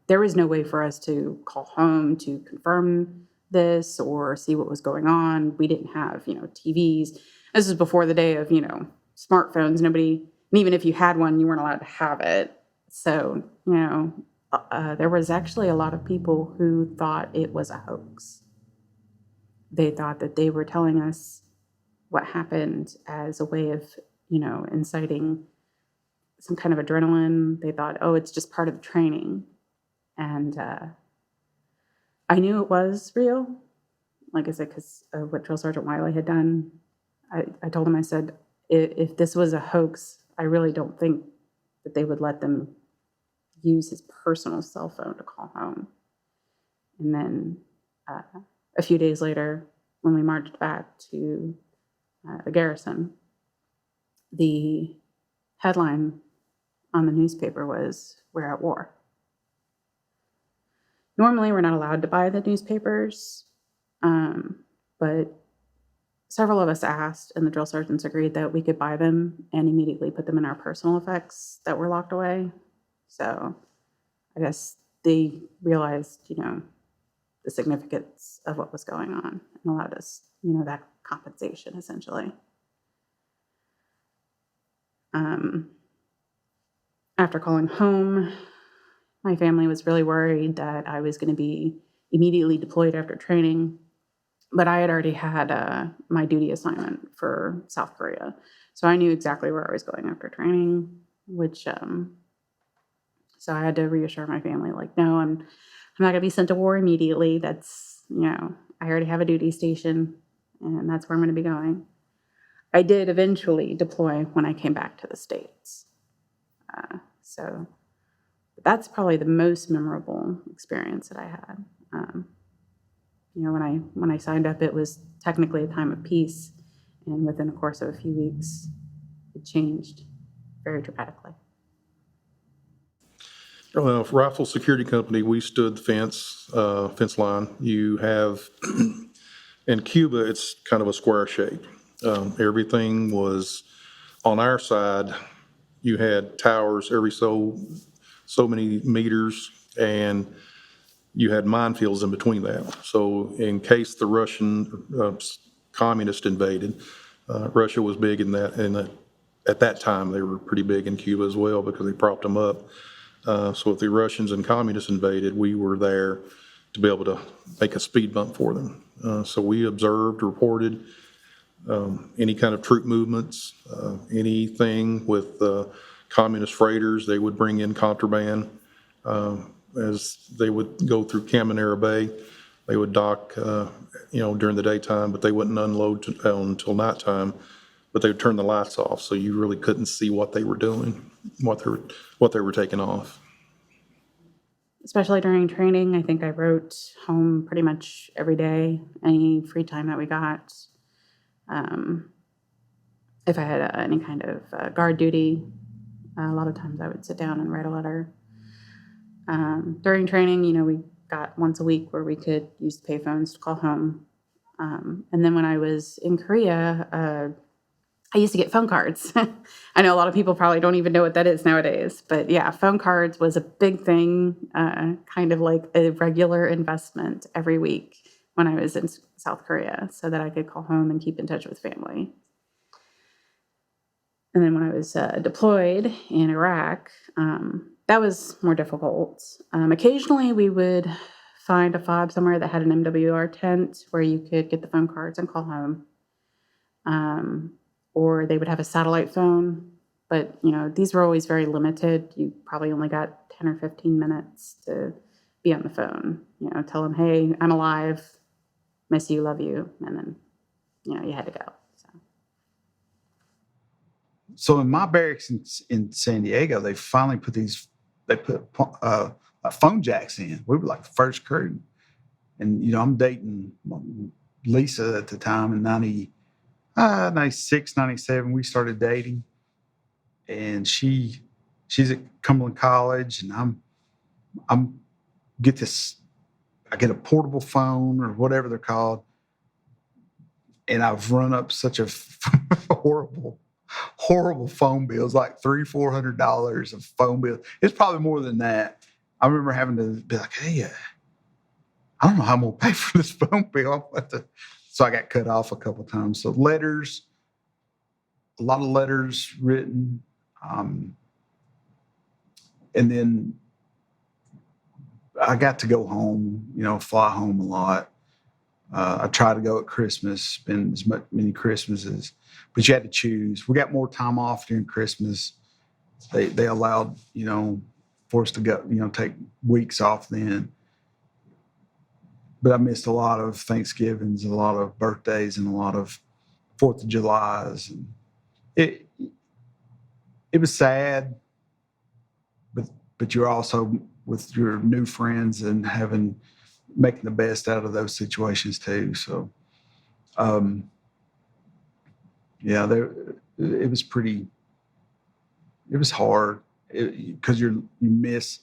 There was no way for us to call home to confirm this or see what was going on. We didn't have, TVs. This is before the day of, smartphones. Nobody, and even if you had one, you weren't allowed to have it. So, there was actually a lot of people who thought it was a hoax. They thought that they were telling us what happened as a way of, inciting some kind of adrenaline. They thought, oh, it's just part of the training. And I knew it was real, like I said, because of what Drill Sergeant Wiley had done. I told him, I said, if this was a hoax, I really don't think that they would let them use his personal cell phone to call home. And then a few days later, when we marched back to the garrison, the headline on the newspaper was, "We're at war." Normally, we're not allowed to buy the newspapers, but several of us asked, and the drill sergeants agreed that we could buy them and immediately put them in our personal effects that were locked away. So I guess they realized, the significance of what was going on and allowed us, that compensation essentially. After calling home, my family was really worried that I was going to be immediately deployed after training, but I had already had my duty assignment for South Korea. So I knew exactly where I was going after training, which, so I had to reassure my family, like, no, I'm not going to be sent to war immediately. That's, I already have a duty station and that's where I'm going to be going. I did eventually deploy when I came back to the States. So that's probably the most memorable experience that I had. When I signed up, it was technically a time of peace, and within the course of a few weeks, it changed very dramatically. Well, for Rifle Security Company, we stood the fence line. You have, in Cuba, it's kind of a square shape. Everything was on our side, you had towers every so many meters, and you had minefields in between that. So in case the Russian communist invaded, Russia was big in that, and at that time they were pretty big in Cuba as well because they propped them up. So if the Russians and communists invaded, we were there to be able to make a speed bump for them. So we observed, reported any kind of troop movements, anything with communist freighters. They would bring in contraband as they would go through Caminera Bay. They would dock, during the daytime, but they wouldn't unload until nighttime. But they would turn the lights off, so you really couldn't see what they were doing, what they were taking off. Especially during training, I think I wrote home pretty much every day, any free time that we got. If I had any kind of guard duty, a lot of times I would sit down and write a letter. During training, we got once a week where we could use the payphones to call home. And then when I was in Korea, I used to get phone cards. I know a lot of people probably don't even know what that is nowadays, but yeah, phone cards was a big thing, kind of like a regular investment every week when I was in South Korea so that I could call home and keep in touch with family. And then when I was deployed in Iraq, that was more difficult. Occasionally we would find a fob somewhere that had an MWR tent where you could get the phone cards and call home. Or they would have a satellite phone, but these were always very limited. You probably only got 10 or 15 minutes to be on the phone. Tell them, hey, I'm alive, miss you, love you, and then you had to go. So in my barracks in San Diego, they finally put phone jacks in. We were like the first crew, and I'm dating Lisa at the time in 96, 97, we started dating, and she's at Cumberland College, and I get a portable phone or whatever they're called, and I've run up such a horrible phone bills, like $300-400 of phone bills. It's probably more than that. I remember having to be like, hey, I don't know how I'm gonna pay for this phone bill. So I got cut off a couple of times. So letters, a lot of letters written. And then I got to go home, fly home a lot. I tried to go at Christmas, spend as many Christmases, but you had to choose. We got more time off during Christmas. They allowed, for us to go, take weeks off then. But I missed a lot of Thanksgivings, a lot of birthdays, and a lot of 4th of Julys. And it was sad, but you're also with your new friends and making the best out of those situations too. So, it was hard because you miss.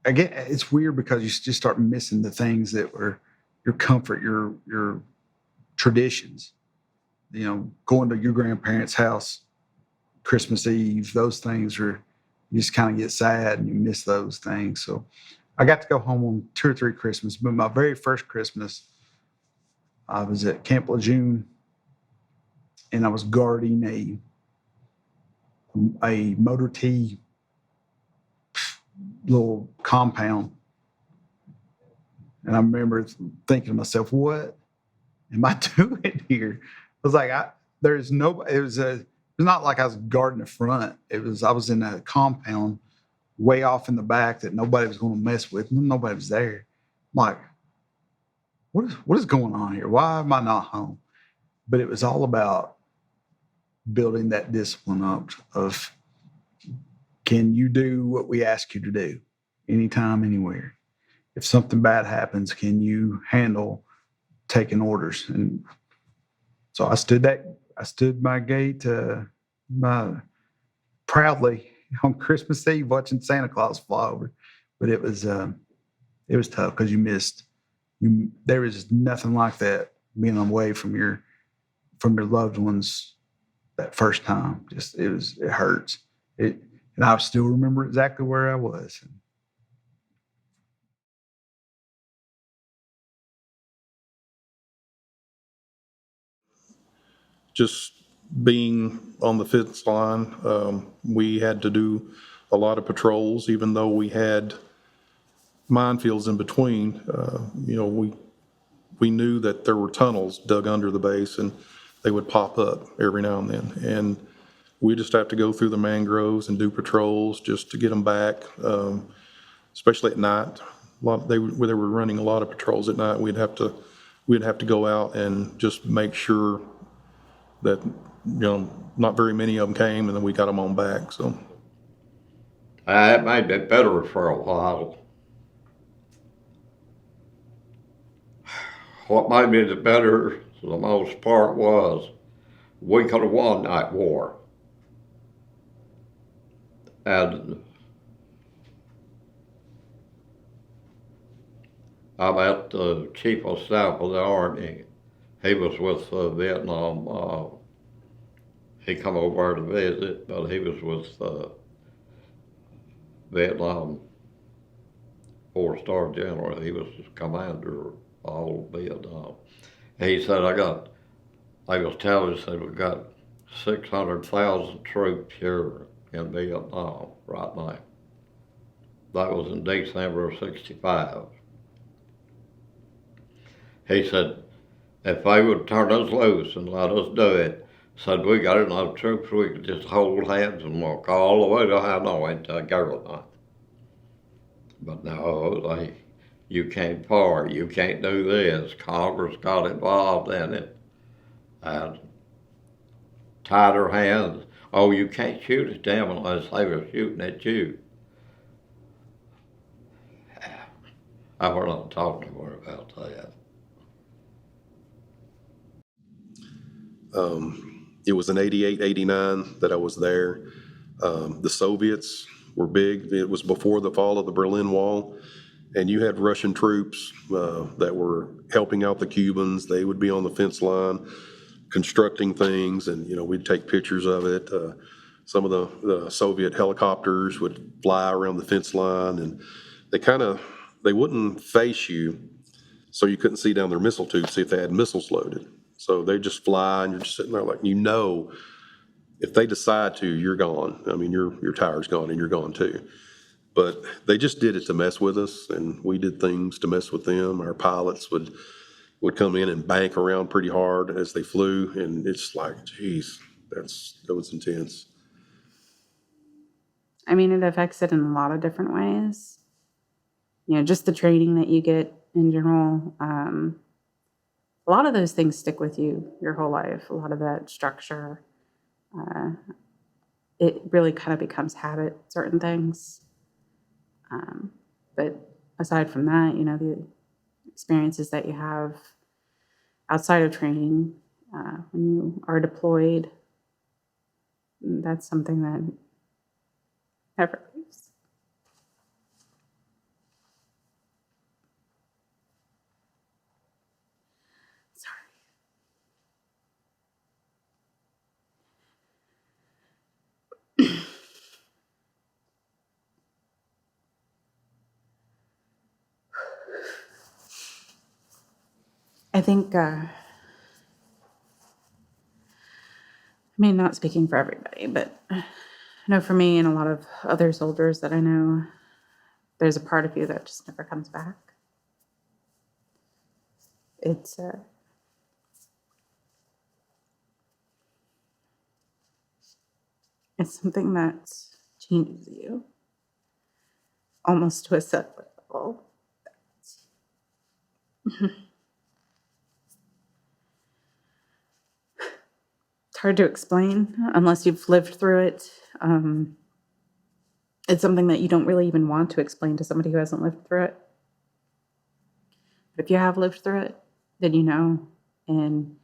Again, it's weird because you just start missing the things that were your comfort, your traditions. Going to your grandparents' house Christmas Eve, those things you just kind of get sad and you miss those things. So I got to go home on 2 or 3 Christmas, but my very first Christmas, I was at Camp Lejeune, and I was guarding a motor T little compound. And I remember thinking to myself, what am I doing here? I was like, it was not like I was guarding the front. I was in a compound way off in the back that nobody was going to mess with. Nobody was there. I'm like, what is going on here? Why am I not home? But it was all about building that discipline up of, can you do what we ask you to do anytime, anywhere? If something bad happens, can you handle taking orders? And so I stood my gate proudly on Christmas Eve watching Santa Claus fly over. But it was tough because there is nothing like that, being away from your loved ones that first time. Just it hurts. And I still remember exactly where I was. Just being on the fence line, we had to do a lot of patrols, even though we had minefields in between. We knew that there were tunnels dug under the base, and they would pop up every now and then. And we just have to go through the mangroves and do patrols just to get them back, especially at night. They were running a lot of patrols at night. We'd have to go out and just make sure that not very many of them came, and then we got them on back. So It made it better for a while. What made it better for the most part was we could have won that war. And I met the chief of staff of the Army. He was with Vietnam. He come over to visit, but he was with Vietnam 4-star general. He was the commander of all of Vietnam. He said, they was telling us that we got 600,000 troops here in Vietnam right now. That was in December of '65. He said, if they would turn us loose and let us do it, said we got enough troops we could just hold hands and walk all the way to Hanoi to Garland. But no, you can't fire, you can't do this. Congress got involved in it and tied their hands. Oh, you can't shoot at them unless they were shooting at you. I we're not talking more about that. It was in 88, 89 that I was there. The Soviets were big. It was before the fall of the Berlin Wall. And you had Russian troops that were helping out the Cubans. They would be on the fence line constructing things, and we'd take pictures of it. Some of the Soviet helicopters would fly around the fence line, and they wouldn't face you, so you couldn't see down their missile tubes, see if they had missiles loaded. So they just fly, and you're just sitting there like, if they decide to, you're gone. I mean, your tire's gone, and you're gone too. But they just did it to mess with us, and we did things to mess with them. Our pilots would come in and bank around pretty hard as they flew, and it's like, geez, that was intense. I mean, it affects it in a lot of different ways. Just the training that you get in general. A lot of those things stick with you your whole life. A lot of that structure. It really kind of becomes habit, certain things. But aside from that, the experiences that you have outside of training, when you are deployed, that's something that never leaves. Sorry. I think, not speaking for everybody, but I know for me and a lot of other soldiers that I know, there's a part of you that just never comes back. It's something that changes you almost to a cellular level. It's hard to explain unless you've lived through it. It's something that you don't really even want to explain to somebody who hasn't lived through it. But if you have lived through it, then you know. And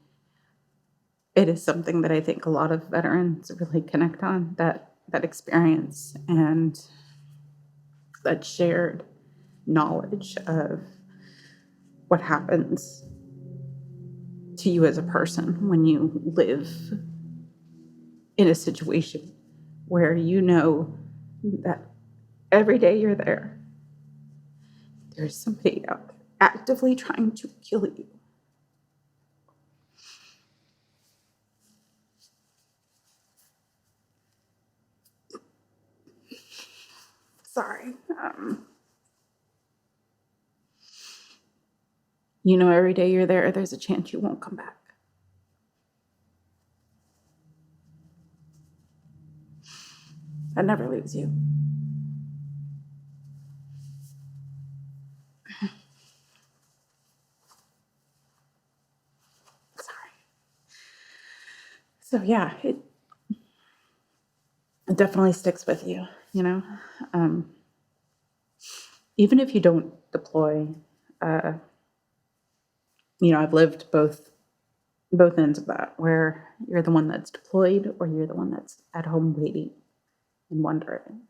it is something that I think a lot of veterans really connect on, that experience and that shared knowledge of what happens to you as a person when you live in a situation where you know that every day you're there, there's somebody out there actively trying to kill you. Sorry. You know, every day you're there, there's a chance you won't come back. That never leaves you. Sorry. So yeah, it definitely sticks with you, you know? Even if you don't deploy, you know, I've lived both ends of that, where you're the one that's deployed or you're the one that's at home waiting and wondering.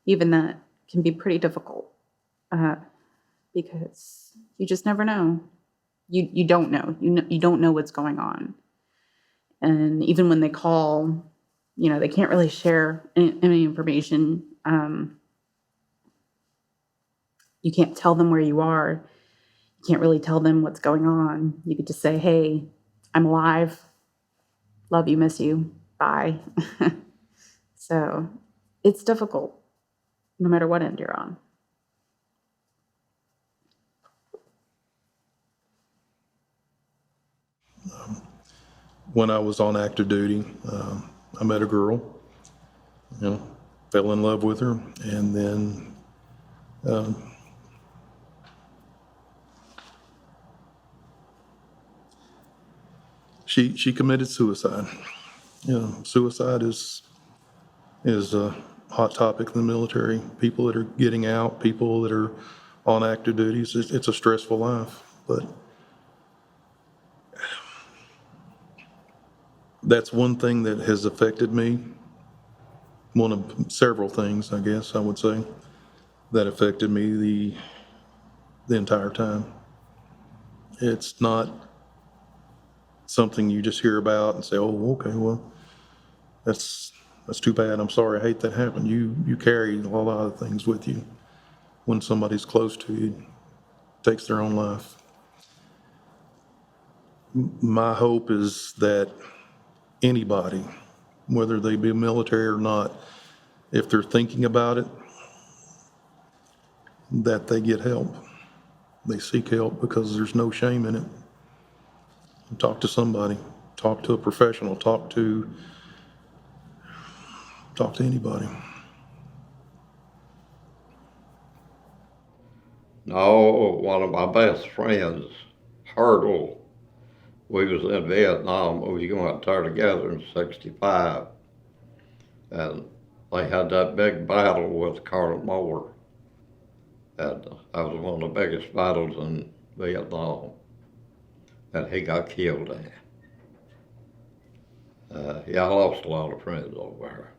Even that can be pretty difficult because you just never know. You don't know. You don't know what's going on. And even when they call, you know, they can't really share any information. You can't tell them where you are. You can't really tell them what's going on. You could just say, hey, I'm alive. Love you, miss you. Bye. So it's difficult no matter what end you're on. When I was on active duty, I met a girl, you know, fell in love with her, and then she committed suicide. You know, suicide is a hot topic in the military. People that are getting out, people that are on active duties, it's a stressful life, but that's one thing that has affected me. One of several things, I guess I would say, that affected me the entire time. It's not something you just hear about and say, oh, okay, well, that's too bad. I'm sorry. I hate that happened. You carry a lot of things with you when somebody's close to you takes their own life. My hope is that anybody, whether they be military or not, if they're thinking about it, that they get help. They seek help, because there's no shame in it. Talk to somebody, talk to a professional, talk to anybody. No, one of my best friends, Hurdle, we was in Vietnam. We went there together in '65, and they had that big battle with Colonel Moore. And that was one of the biggest battles in Vietnam, and he got killed there. Yeah, I lost a lot of friends over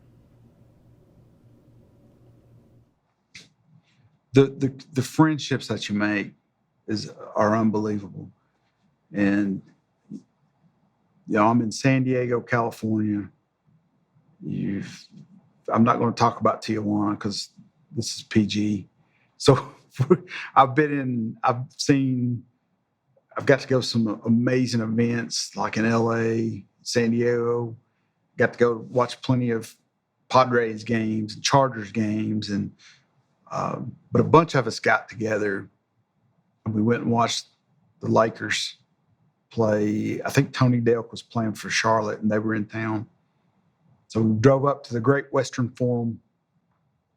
there. The friendships that you make are unbelievable. And you know, I'm in San Diego, California. I'm not going to talk about Tijuana because this is PG. So I've got to go to some amazing events like in LA, San Diego. Got to go watch plenty of Padres games and Chargers games, and but a bunch of us got together and we went and watched the Lakers play. I think Tony Delph was playing for Charlotte and they were in town. So we drove up to the Great Western Forum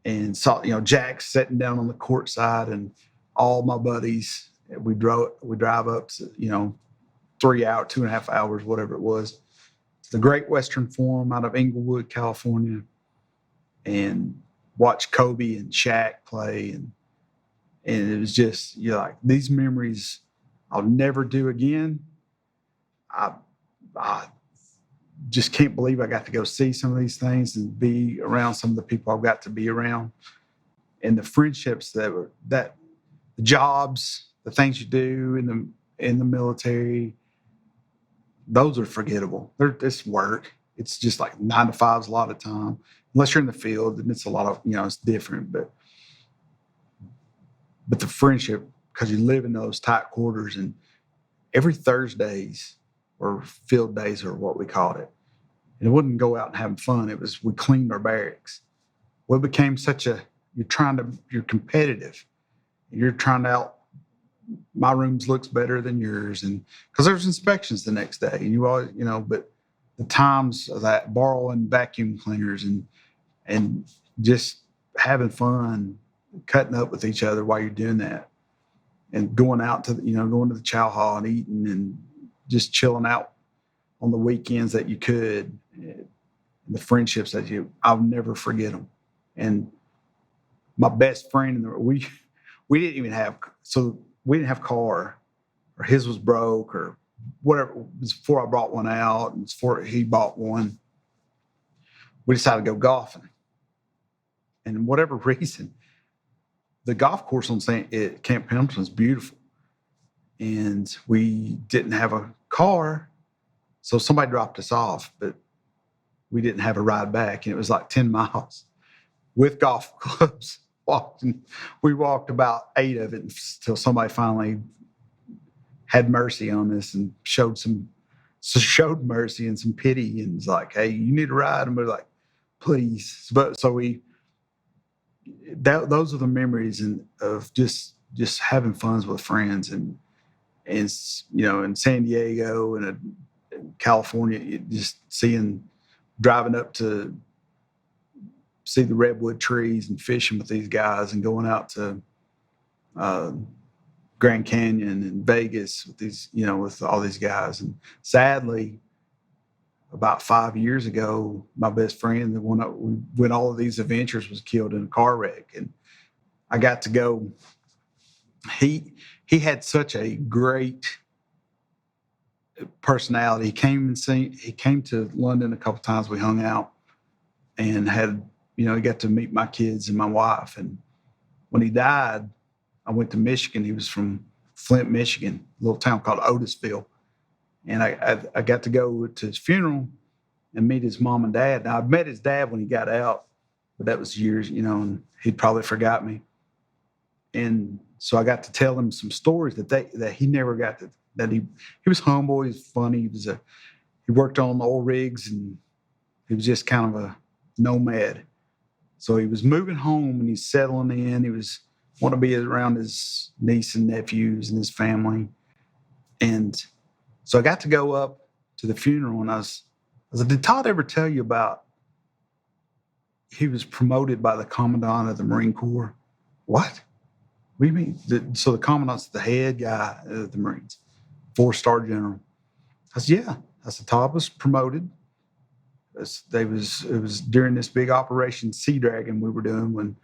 and saw, you know, Jack sitting down on the court side and all my buddies. We drive up to, you know, 3 hours, 2.5 hours, whatever it was. It's the Great Western Forum out of Inglewood, California, and watch Kobe and Shaq play. And it was just, you know, like these memories I'll never do again. I just can't believe I got to go see some of these things and be around some of the people I've got to be around, and the friendships that the jobs, the things you do in the military, those are forgettable. It's work. It's just like 9 to 5s a lot of time. Unless you're in the field, and it's a lot of, it's different. But the friendship, because you live in those tight quarters, and every Thursdays or field days or what we called it, and it wouldn't go out and having fun. It was, we cleaned our barracks. Well, it became you're competitive. You're trying to my rooms looks better than yours. And because there's inspections the next day, and you always, but the times of that borrowing vacuum cleaners and just having fun, cutting up with each other while you're doing that, and going out to, going to the chow hall and eating and just chilling out on the weekends that you could. And the friendships I'll never forget them. And my best friend, we didn't even have, we didn't have car, or his was broke or whatever. It was before I brought one out, and before he bought one. We decided to go golfing. And whatever reason, the golf course at Camp Pendleton is beautiful. And we didn't have a car, so somebody dropped us off, but we didn't have a ride back. And it was like 10 miles with golf clubs. We walked about 8 of it until somebody finally had mercy on us and showed mercy and some pity, and was like, "Hey, you need a ride?" And we're like, "Please." But so those are the memories of just having fun with friends, and in San Diego and in California, just driving up to see the redwood trees and fishing with these guys, and going out to Grand Canyon and Vegas with these, with all these guys. And sadly, about 5 years ago, my best friend, the one we went all of these adventures, was killed in a car wreck. And I got to go. He had such a great personality. He came to London a couple times. We hung out and had, he got to meet my kids and my wife. And when he died, I went to Michigan. He was from Flint, Michigan, a little town called Otisville. And I got to go to his funeral and meet his mom and dad. Now, I met his dad when he got out, but that was years, and he'd probably forgot me. And so I got to tell him some stories that he never got to, that he was humble, he was funny, he worked on oil rigs, and he was just kind of a nomad. So he was moving home and he's settling in. He was want to be around his niece and nephews and his family. And so I got to go up to the funeral, and I was like, "Did Todd ever tell you about he was promoted by the commandant of the Marine Corps?" "What? What do you mean?" So the commandant's the head guy of the Marines, 4-star general. I said, "Yeah." I said, "Todd was promoted. It was during this big Operation Sea Dragon we were doing, when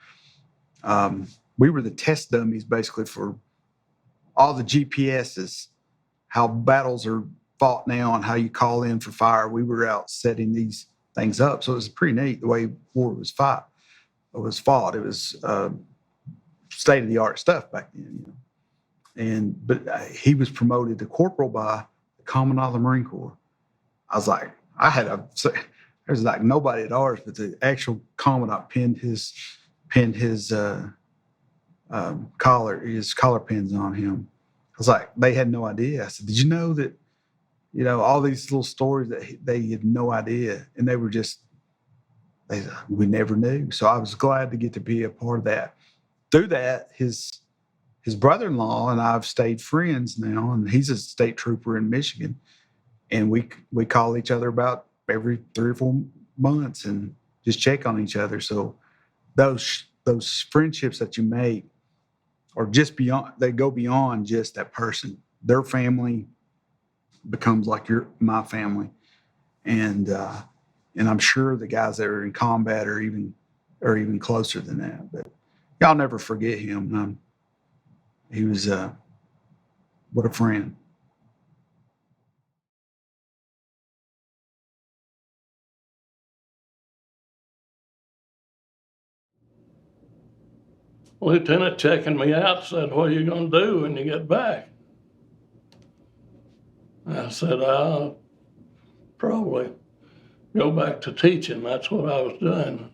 we were the test dummies basically for all the GPSs, how battles are fought now and how you call in for fire. We were out setting these things up. So it was pretty neat the way war was fought. It was state-of-the-art stuff back then. But he was promoted to corporal by the commandant of the Marine Corps. I was like, there's like nobody at ours, but the actual commandant pinned his collar pins on him. I was like, they had no idea. I said, "Did you know that, all these little stories that they had no idea?" And they were we never knew. So I was glad to get to be a part of that. Through that, his brother-in-law and I have stayed friends now, and he's a state trooper in Michigan. And we call each other about every 3 or 4 months and just check on each other. So those friendships that you make are just beyond, they go beyond just that person. Their family becomes like my family. And I'm sure the guys that are in combat are even closer than that. But y'all never forget him. He was what a friend. Lieutenant checking me out said, "What are you going to do when you get back?" I said, "Probably go back to teaching. That's what I was doing.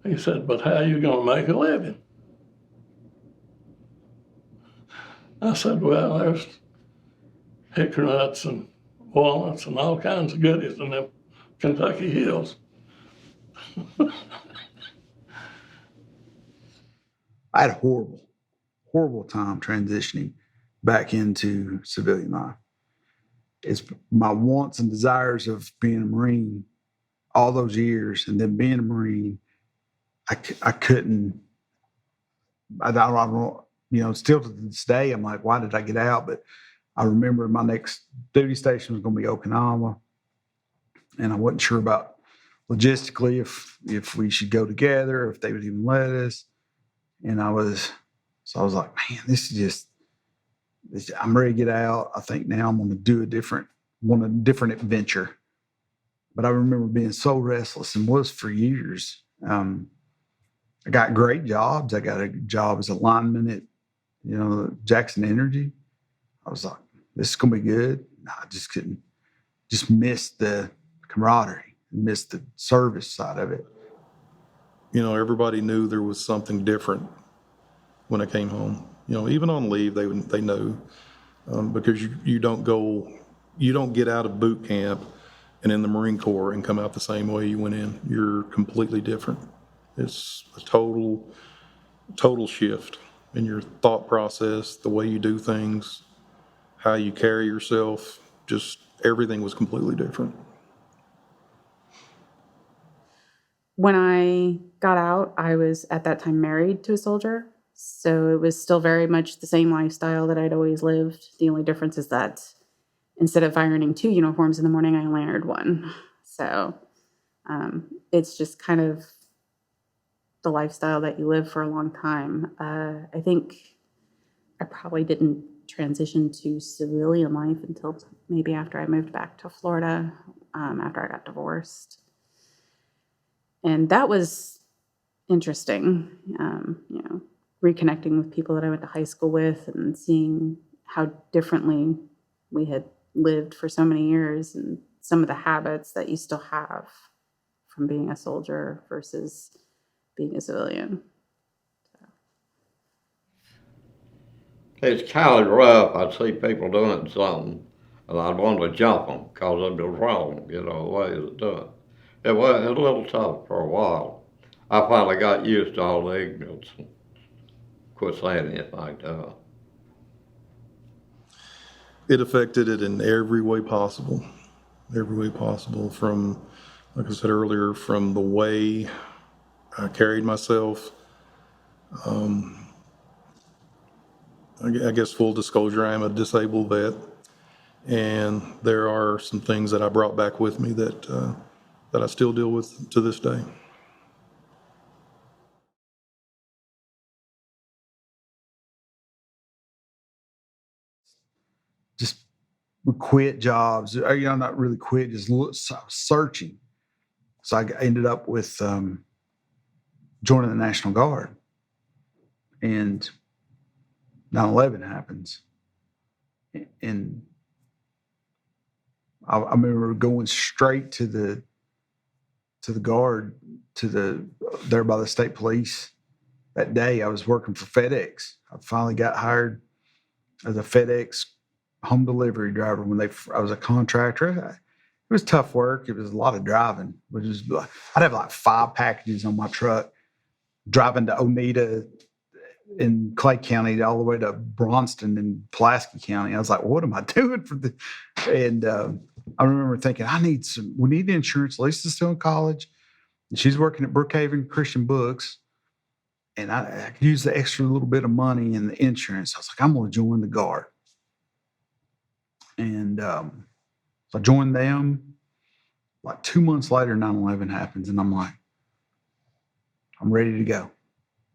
He said, but how you gonna make a living? I said, well, there's hickory nuts and walnuts and all kinds of goodies in them Kentucky hills. I had a horrible time transitioning back into civilian life. It's my wants and desires of being a Marine all those years, and then being a Marine, I couldn't. I don't, still to this day, I'm like, why did I get out? But I remember my next duty station was going to be Okinawa, and I wasn't sure about logistically if we should go together, if they would even let us. And I was like, man, this is just, I'm ready to get out. I think now I'm going to do a different adventure. But I remember being so restless and was for years. I got great jobs. I got a job as a lineman at, Jackson Energy. I was like, this is going to be good. I just couldn't, just missed the camaraderie, missed the service side of it. Everybody knew there was something different when I came home. Even on leave, they know, because you don't get out of boot camp and in the Marine Corps and come out the same way you went in. You're completely different. It's a total shift in your thought process, the way you do things, how you carry yourself. Just everything was completely different. When I got out, I was at that time married to a soldier. So it was still very much the same lifestyle that I'd always lived. The only difference is that instead of ironing 2 uniforms in the morning, I only ironed 1. So it's just kind of the lifestyle that you live for a long time. I think I probably didn't transition to civilian life until maybe after I moved back to Florida, after I got divorced. And that was interesting, reconnecting with people that I went to high school with and seeing how differently we had lived for so many years and some of the habits that you still have from being a soldier versus being a civilian. It's kind of rough. I'd see people doing something, and I'd want to jump them because it was wrong, the way they do it. It was a little tough for a while. I finally got used to all the ignorance and quit saying anything like that. It affected it in every way possible, from, like I said earlier, from the way I carried myself. I guess full disclosure, I am a disabled vet, and there are some things that I brought back with me that I still deal with to this day. Just would quit jobs, or, not really quit, just searching. So I ended up with joining the National Guard, and 9/11 happens, and I remember going straight to the Guard, there by the state police. That day I was working for FedEx. I finally got hired as a FedEx home delivery driver I was a contractor. It was tough work. It was a lot of driving, I'd have like 5 packages on my truck, driving to Oneida in Clay County all the way to Braunston in Pulaski County. I was like, what am I doing for the? And I remember thinking, we need insurance. Lisa's still in college, and she's working at Brookhaven Christian Books, and I could use the extra little bit of money in the insurance. I was like, I'm going to join the Guard. And so I joined them. Like 2 months later, 9/11 happens, and I'm like, I'm ready to go.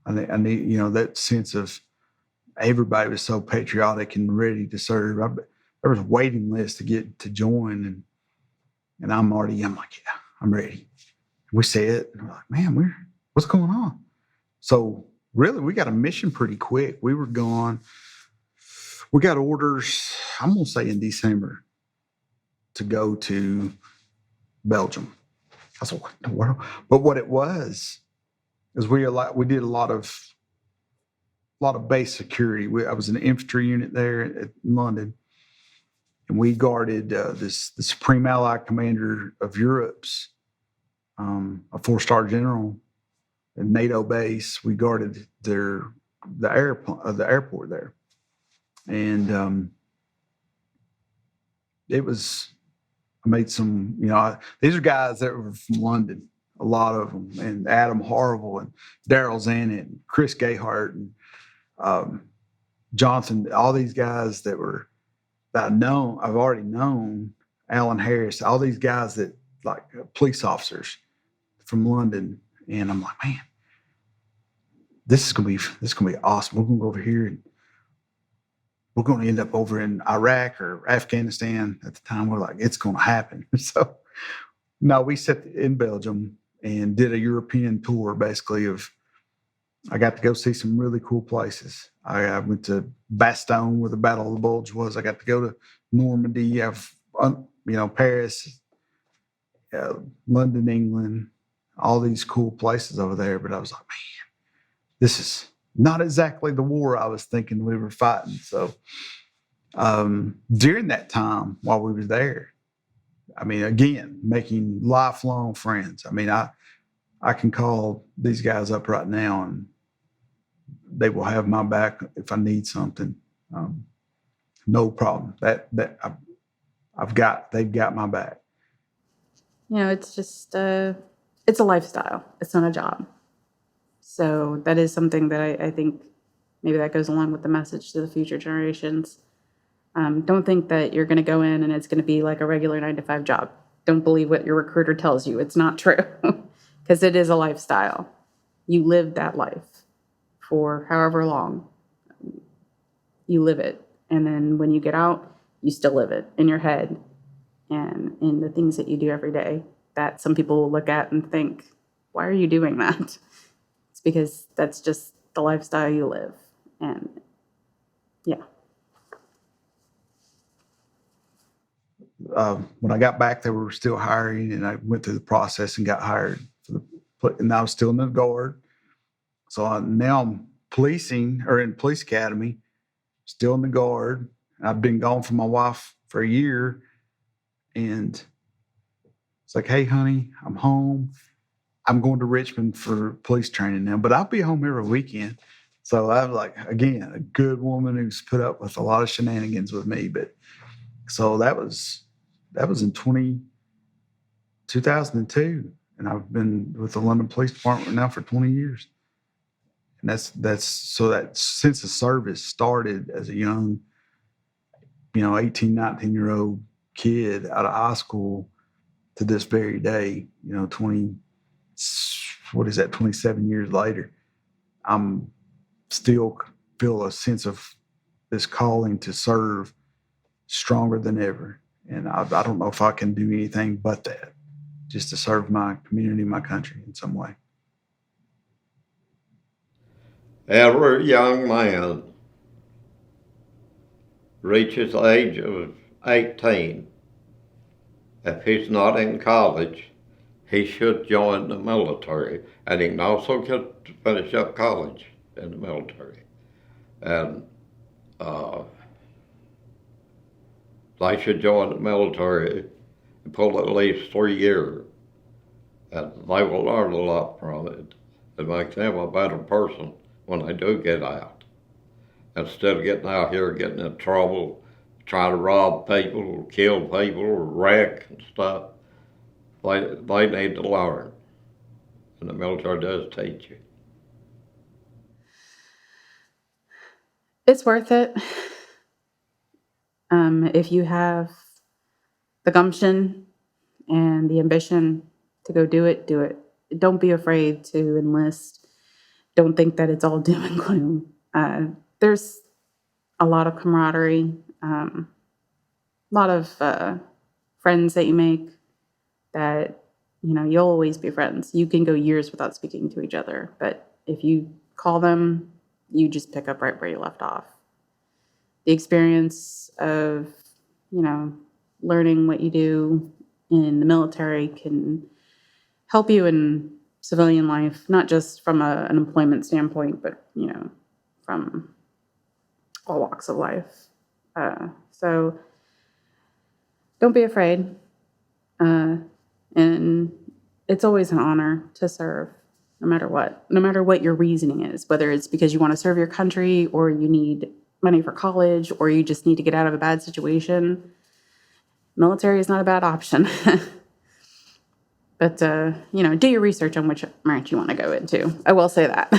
I need, that sense of everybody was so patriotic and ready to serve. There was a waiting list to get to join, and I'm like, yeah, I'm ready. We said, and we're like, man, what's going on? So really, we got a mission pretty quick. We were gone. We got orders, I'm going to say in December, to go to Belgium. I said, what in the world? But what it was is we did a lot of base security. I was in the infantry unit there in London, and we guarded the Supreme Allied Commander of Europe's, a 4-star general, a NATO base. We guarded the airport there, and it was. I made some, these are guys that were from London, a lot of them, and Adam Harville and Daryl Zanuck and Chris Gayhart and Johnson, all these guys that I've already known, Alan Harris, all these guys that like police officers from London. And I'm like, man, this is gonna be awesome. We're gonna go over here and we're going to end up over in Iraq or Afghanistan. At the time, we're like, it's going to happen. So, no, we sat in Belgium and did a European tour, basically, I got to go see some really cool places. I went to Bastogne, where the Battle of the Bulge was. I got to go to Normandy, Paris, London, England, all these cool places over there. But I was like, man, this is not exactly the war I was thinking we were fighting. So during that time while we were there, again, making lifelong friends. I can call these guys up right now and they will have my back if I need something. No problem. They've got my back. It's just, it's a lifestyle. It's not a job. So that is something that I think maybe that goes along with the message to the future generations. Don't think that you're going to go in and it's going to be like a regular 9-to-5 job. Don't believe what your recruiter tells you. It's not true, because it is a lifestyle. You live that life for however long. You live it. And then when you get out, you still live it in your head and in the things that you do every day that some people will look at and think, why are you doing that? Because that's just the lifestyle you live. And yeah. When I got back, they were still hiring, and I went through the process and got hired and I was still in the guard. So now I'm in police academy, still in the guard. I've been gone from my wife for a year, and it's like, hey, honey, I'm home. I'm going to Richmond for police training now, but I'll be home every weekend. So I'm like, again, a good woman who's put up with a lot of shenanigans with me. But so that was in 2002. And I've been with the London Police Department now for 20 years. And that's so that since the service started as a young, 18, 19-year-old kid out of high school to this very day, 27 years later, I'm still feel a sense of this calling to serve stronger than ever. And I don't know if I can do anything but that, just to serve my community, my country in some way. Every young man reaches the age of 18. If he's not in college, he should join the military, and he can also get to finish up college in the military. And they should join the military and pull at least 3 years, and they will learn a lot from it. It makes them a better person when they do get out. Instead of getting out here, getting in trouble, trying to rob people, or kill people, or wreck and stuff, they need to learn. And the military does teach you. It's worth it. If you have the gumption and the ambition to go do it, do it. Don't be afraid to enlist. Don't think that it's all doom and gloom. There's a lot of camaraderie, a lot of friends that you make that, you'll always be friends. You can go years without speaking to each other, but if you call them, you just pick up right where you left off. The experience of, learning what you do in the military can help you in civilian life, not just from an employment standpoint, but, from all walks of life. So don't be afraid. And it's always an honor to serve, no matter what your reasoning is, whether it's because you want to serve your country or you need money for college or you just need to get out of a bad situation. Military is not a bad option. But, do your research on which branch you want to go into. I will say that.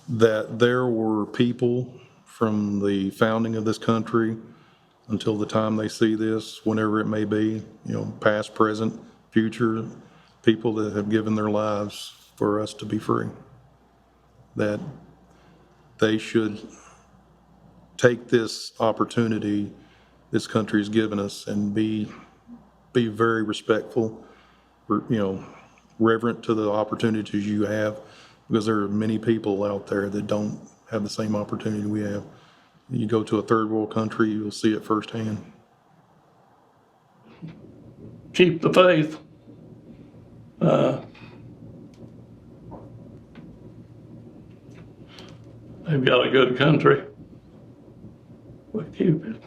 That there were people from the founding of this country until the time they see this, whenever it may be, past, present, future, people that have given their lives for us to be free. That they should take this opportunity this country has given us and be very respectful, reverent to the opportunities you have, because there are many people out there that don't have the same opportunity we have. You go to a third world country, you'll see it firsthand. Keep the faith. They've got a good country. We keep it.